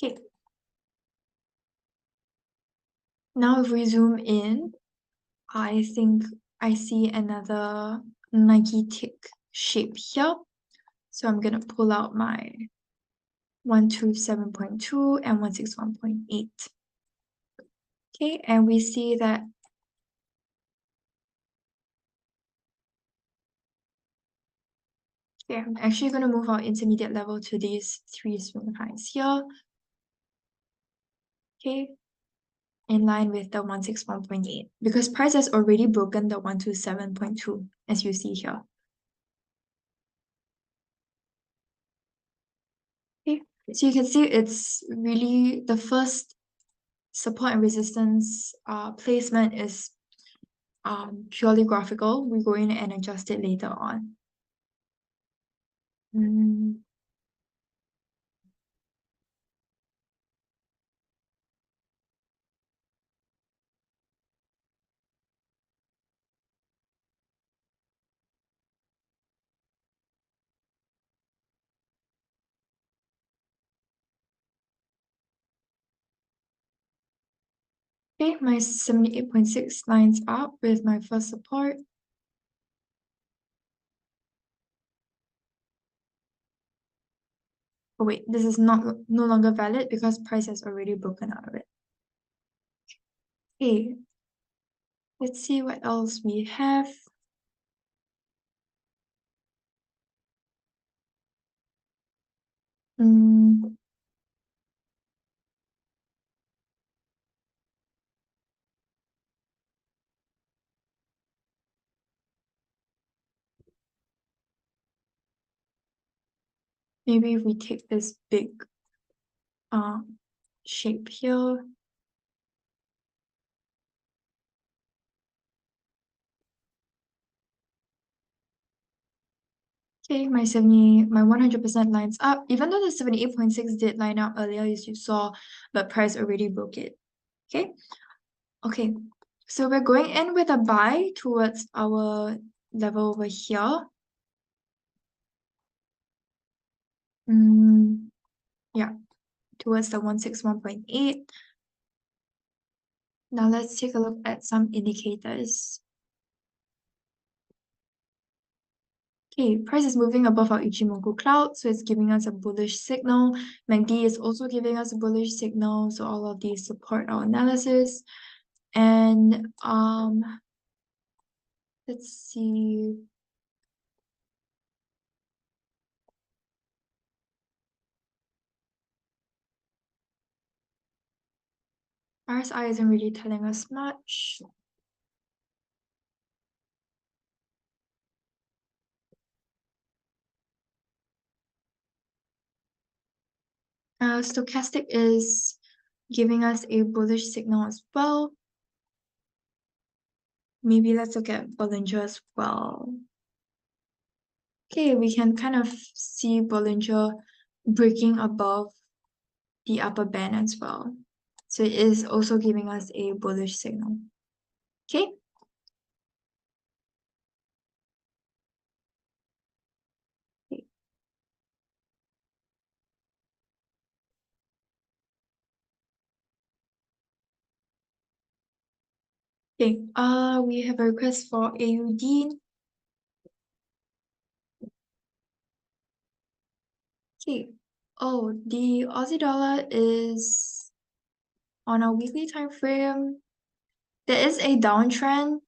Okay. Now if we zoom in, I think I see another Nike tick shape here. So I'm gonna pull out my 127.2 and 161.8. Okay, and we see that okay, I'm actually gonna move our intermediate level to these three swing highs here. Okay, in line with the 161.8 because price has already broken the 127.2 as you see here. Okay, so you can see it's really the first support and resistance placement is purely graphical. We go in and adjust it later on. Okay, my 78.6 lines up with my first support. Oh wait, this is no longer valid because price has already broken out of it. Okay, let's see what else we have. Maybe if we take this big shape here. Okay, my 100% lines up. Even though the 78.6 did line up earlier, as you saw, but price already broke it. Okay. Okay. So we're going in with a buy towards our level over here. Yeah, towards the 161.8. Now let's take a look at some indicators. Okay, price is moving above our Ichimoku cloud, so it's giving us a bullish signal. MACD is also giving us a bullish signal, so all of these support our analysis. And let's see. RSI isn't really telling us much. Stochastic is giving us a bullish signal as well. Maybe let's look at Bollinger as well. Okay, we can kind of see Bollinger breaking above the upper band as well. So it is also giving us a bullish signal. Okay. Okay, we have a request for AUD. Okay. Oh, the Aussie dollar is on a weekly time frame. There is a downtrend,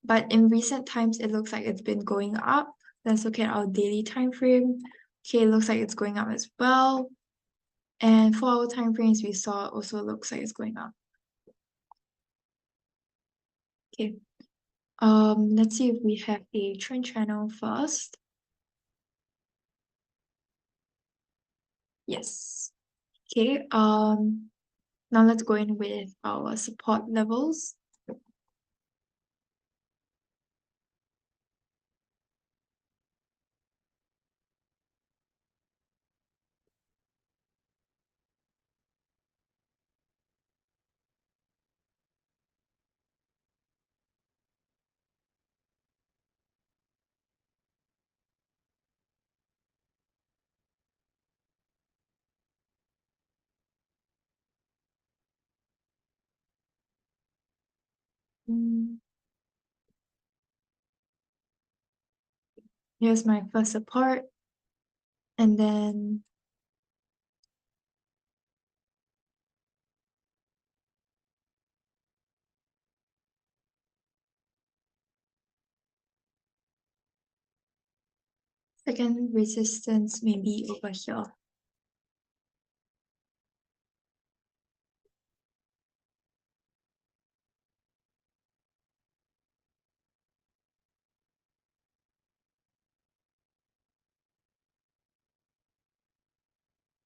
but in recent times it looks like it's been going up. Let's look at our daily time frame. Okay, it looks like it's going up as well. And for our time frames, we saw it also looks like it's going up. Okay. Let's see if we have a trend channel first. Yes. Okay. Now let's go in with our support levels. Here's my first support, and then second resistance maybe over here.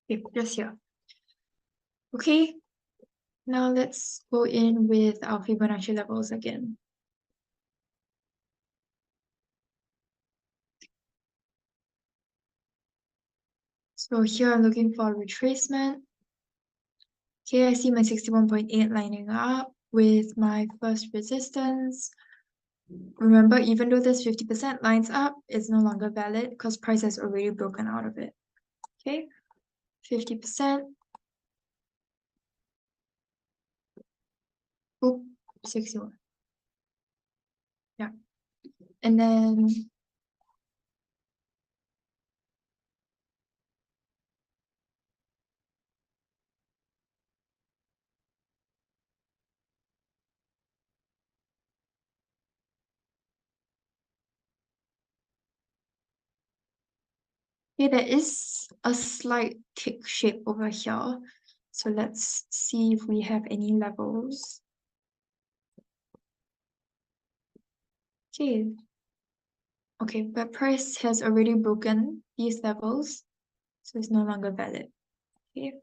Okay, just here. Okay, now let's go in with our Fibonacci levels again. So here I'm looking for a retracement. Okay, I see my 61.8 lining up with my first resistance. Remember, even though this 50% lines up, it's no longer valid because price has already broken out of it. Okay, 50%. Oop, 61. Yeah. And then okay, there is a slight tick shape over here. So let's see if we have any levels. Okay. Okay, but price has already broken these levels, so it's no longer valid. Okay.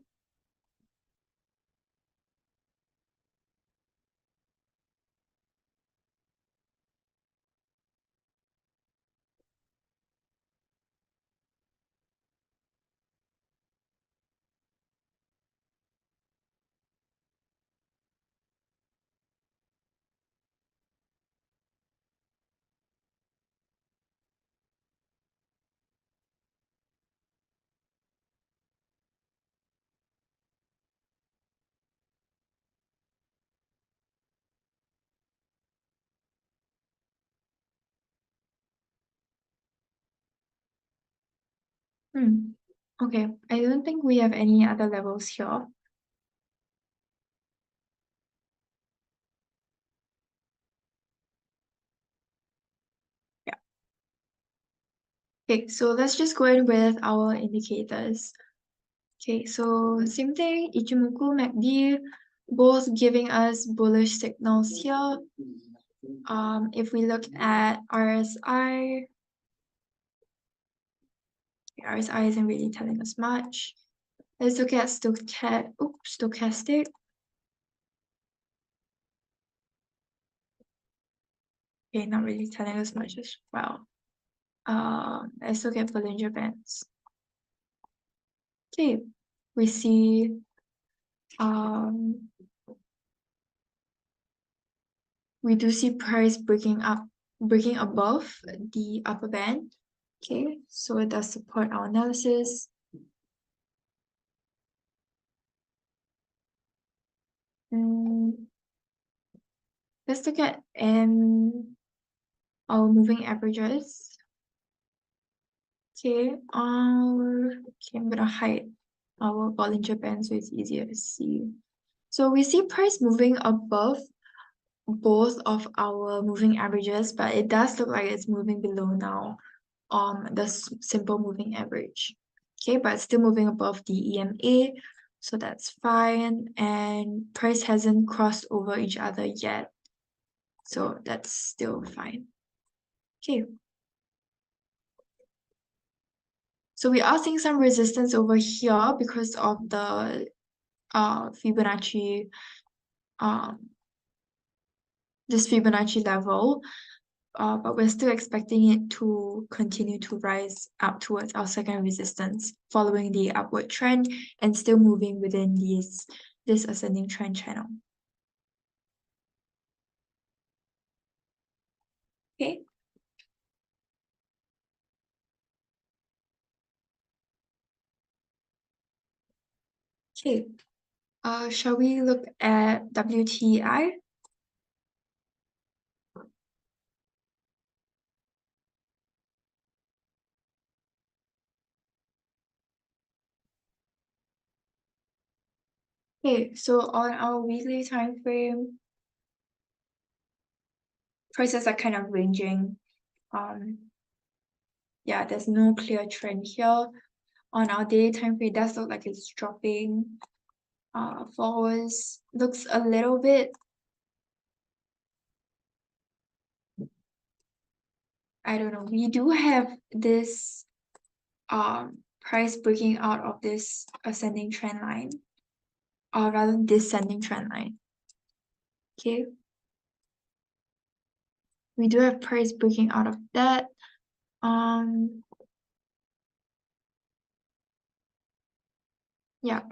Okay, I don't think we have any other levels here. Yeah. Okay, so let's just go in with our indicators. Okay, so same thing, Ichimoku, MACD, both giving us bullish signals here. If we look at RSI, RSI isn't really telling us much. Let's look at stochastic. Okay, not really telling us much as well. Let's look at Bollinger Bands. Okay, we see we do see price breaking above the upper band. Okay, so it does support our analysis. Let's look at our moving averages. Okay, I'm gonna hide our Bollinger Band so it's easier to see. So we see price moving above both of our moving averages, but it does look like it's moving below now the simple moving average. Okay, but it's still moving above the EMA, so that's fine. And price hasn't crossed over each other yet, so that's still fine. Okay. So we are seeing some resistance over here because of the Fibonacci this Fibonacci level, but we're still expecting it to continue to rise up towards our second resistance following the upward trend and still moving within this ascending trend channel. Okay. Okay. Shall we look at WTI? Okay, so on our weekly time frame, prices are kind of ranging. Yeah, there's no clear trend here. On our daily time frame, it does look like it's dropping. Forwards looks a little bit, I don't know. We do have this price breaking out of this ascending trend line, or rather descending trend line. Okay. We do have price breaking out of that. Yeah.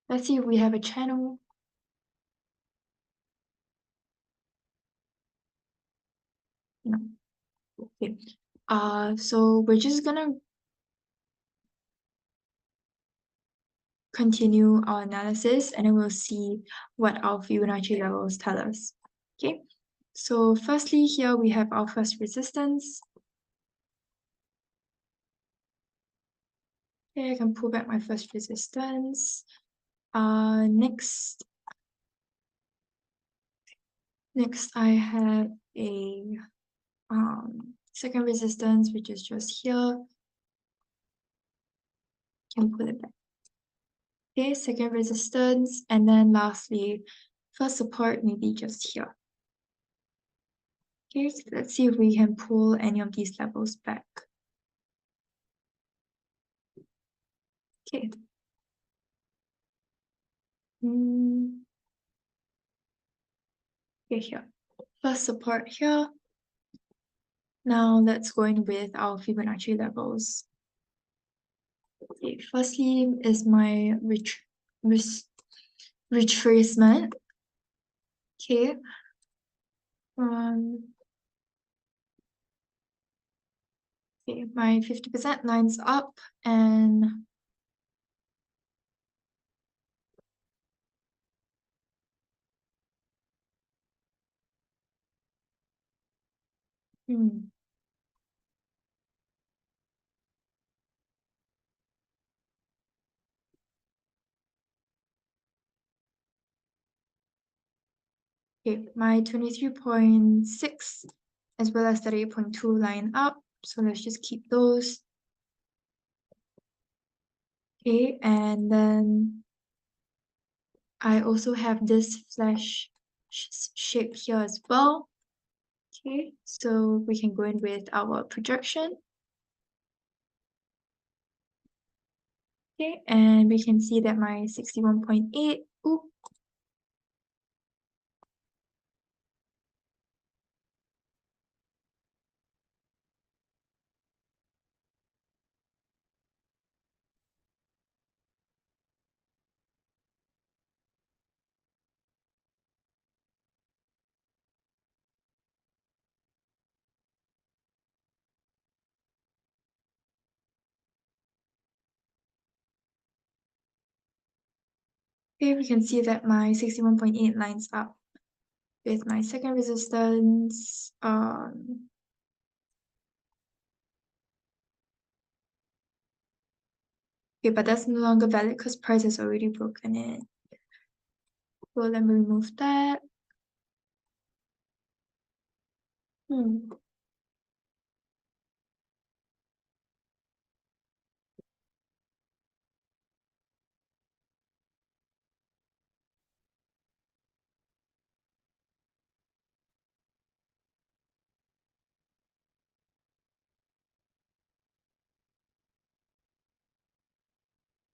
Let's see if we have a channel. No. Okay. So we're just gonna continue our analysis and then we'll see what our Fibonacci levels tell us. Okay. So firstly, here we have our first resistance. Okay, I can pull back my first resistance. Next I have a second resistance, which is just here. Can pull it back. Okay, second resistance, and then lastly, first support maybe just here. Okay, so let's see if we can pull any of these levels back. Okay. Okay, here. First support here. Now let's go in with our Fibonacci levels. Okay, firstly is my retracement. Okay. Okay, my 50% lines up and okay, my 23.6 as well as 38.2 line up. So let's just keep those. Okay, and then I also have this flash shape here as well. Okay, so we can go in with our projection. Okay, and we can see that my 61.8, okay, we can see that my 61.8 lines up with my second resistance. Okay, but that's no longer valid because price has already broken it. So let me remove that.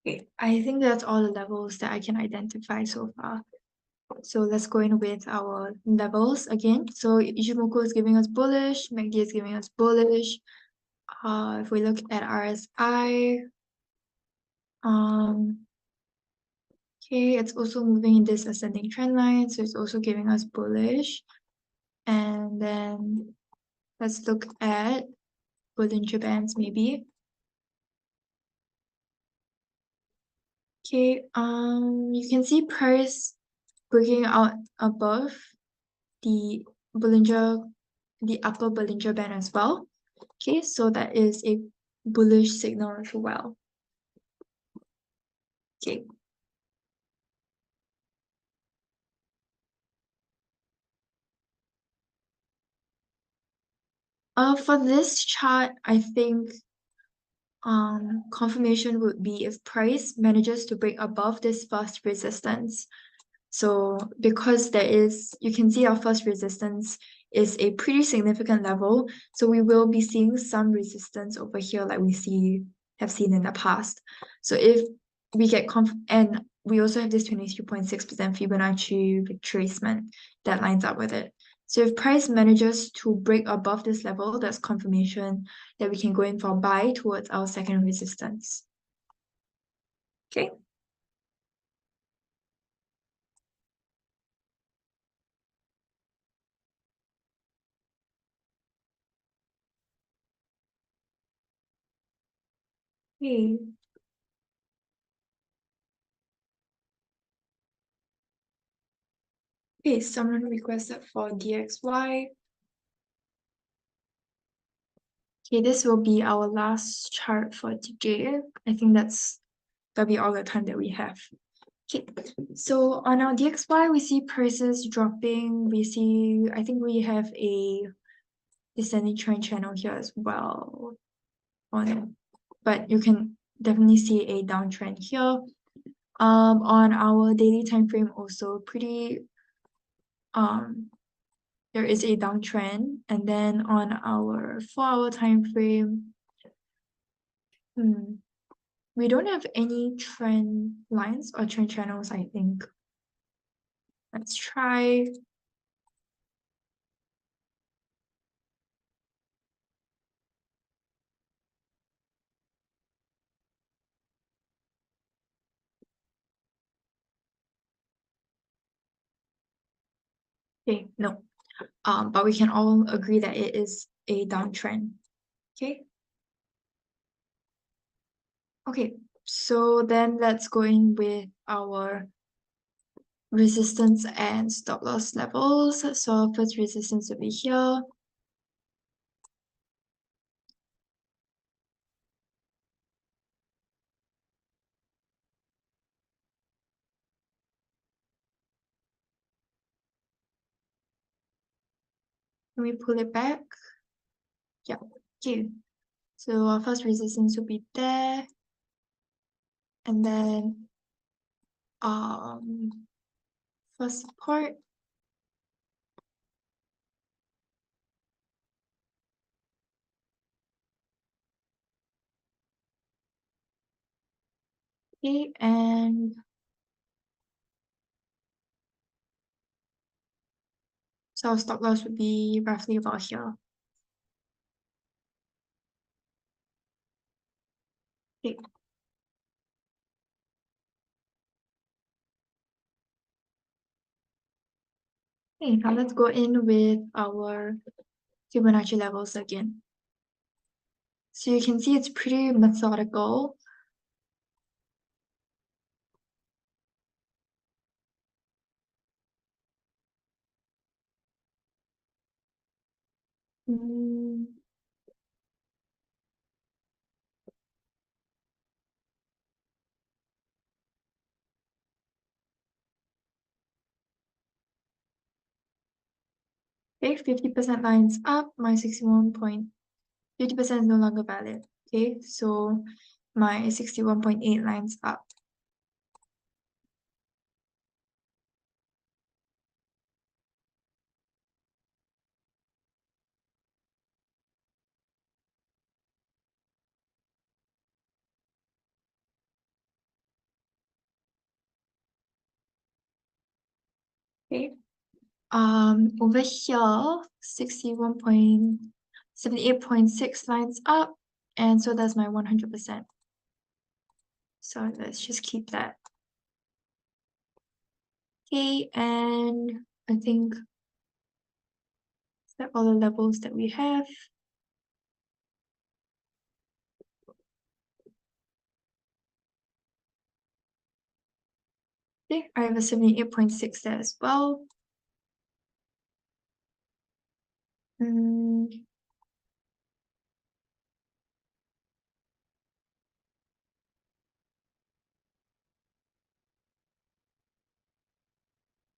Okay, I think that's all the levels that I can identify so far. So let's go in with our levels again. So Ichimoku is giving us bullish, MACD is giving us bullish. If we look at RSI, okay, it's also moving in this ascending trend line, so it's also giving us bullish. And then let's look at Bollinger Bands maybe. Okay, you can see price breaking out above the upper Bollinger Band as well. Okay, so that is a bullish signal as well. Okay. For this chart, I think confirmation would be if price manages to break above this first resistance. So because you can see our first resistance is a pretty significant level. So we will be seeing some resistance over here like we have seen in the past. So if we get and we also have this 23.6% Fibonacci retracement that lines up with it. So if price manages to break above this level, that's confirmation that we can go in for buy towards our second resistance. Okay. Okay. Okay, someone requested for DXY. Okay, this will be our last chart for today. I think that'll be all the time that we have. Okay, so on our DXY, we see prices dropping. I think we have a descending trend channel here as well. But you can definitely see a downtrend here. On our daily time frame, also pretty there is a downtrend, and then on our 4-hour time frame, we don't have any trend lines or trend channels, I think. Let's try. Okay, no. But we can all agree that it is a downtrend. Okay. Okay, so then let's go in with our resistance and stop loss levels. So first resistance will be here. Can we pull it back? Yeah, okay. So our first resistance will be there. And then first support. Okay, and so our stop loss would be roughly about here. Okay. Okay, now let's go in with our Fibonacci levels again. So you can see it's pretty methodical. Mm, okay, 50% lines up, my 50% is no longer valid. Okay, so my 61.8 lines up. Okay. Over here, 78.6 lines up, and so that's my 100%. So let's just keep that. Okay, and I think that's all the levels that we have. Okay, I have a 78.6 there as well.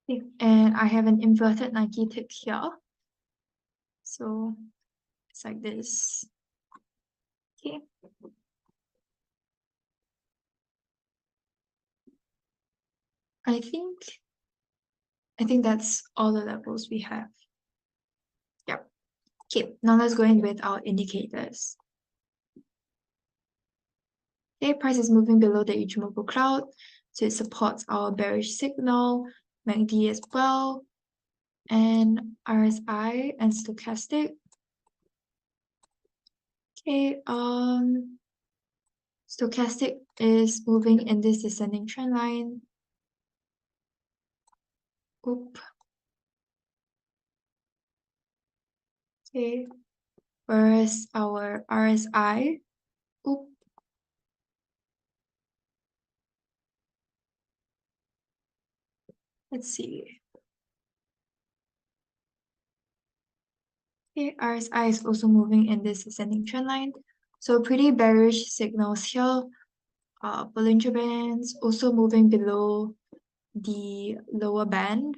Okay, and I have an inverted Nike tick here. So it's like this. Okay. I think that's all the levels we have. Yep. Okay, now let's go in with our indicators. Okay, price is moving below the Ichimoku cloud, so it supports our bearish signal, MACD as well, and RSI and stochastic. Okay, stochastic is moving in this descending trend line. Oop. Okay, whereas our RSI, oop, let's see. Okay, RSI is also moving in this ascending trend line. So pretty bearish signals here. Bollinger Bands also moving below the lower band.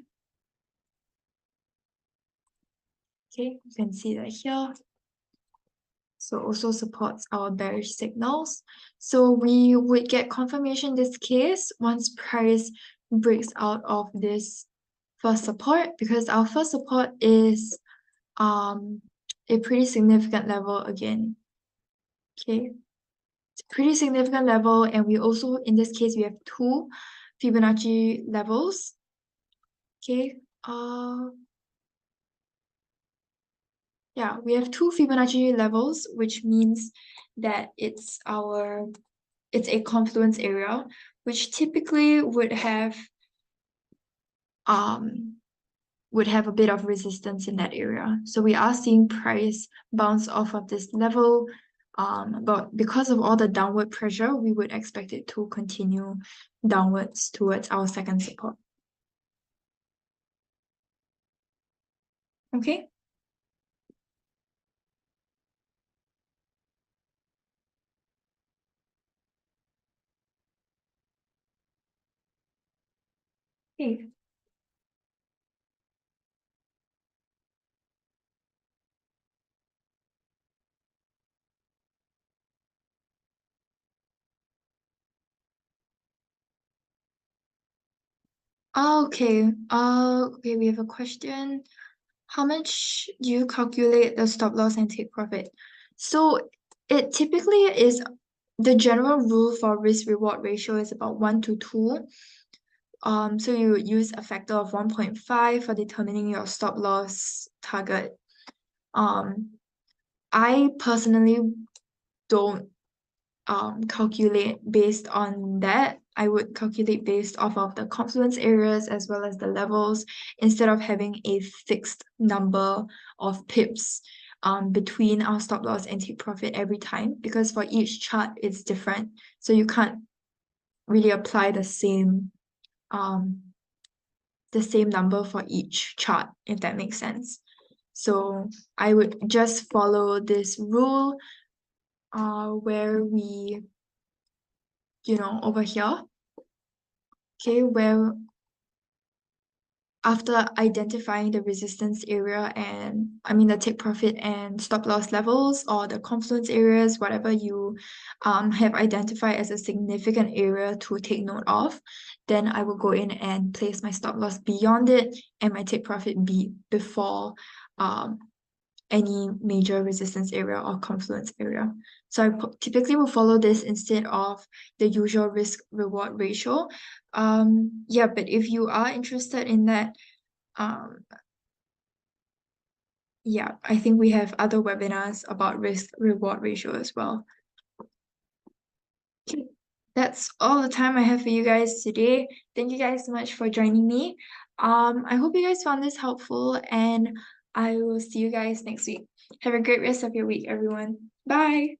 Okay, you can see that here. So also supports our bearish signals. So we would get confirmation in this case once price breaks out of this first support, because our first support is a pretty significant level again. Okay, it's a pretty significant level, and we also, in this case, we have two Fibonacci levels. Okay, yeah, we have two Fibonacci levels, which means that it's a confluence area, which typically would have a bit of resistance in that area. So we are seeing price bounce off of this level. But because of all the downward pressure, we would expect it to continue downwards towards our second support. Okay. Okay. Okay. Okay, we have a question. How much do you calculate the stop loss and take profit? So it typically is the general rule for risk reward ratio is about 1 to 2. So you would use a factor of 1.5 for determining your stop loss target. I personally don't calculate based on that. I would calculate based off of the confluence areas as well as the levels, instead of having a fixed number of pips between our stop loss and take profit every time, because for each chart it's different. So you can't really apply the same number for each chart, if that makes sense. So I would just follow this rule where we, over here, okay, where after identifying the resistance area and the take profit and stop loss levels, or the confluence areas, whatever you have identified as a significant area to take note of, then I will go in and place my stop loss beyond it and my take profit before any major resistance area or confluence area. So I typically will follow this instead of the usual risk reward ratio. Yeah, but if you are interested in that, yeah, I think we have other webinars about risk reward ratio as well. Okay, that's all the time I have for you guys today. Thank you guys so much for joining me. I hope you guys found this helpful, and I will see you guys next week. Have a great rest of your week, everyone. Bye.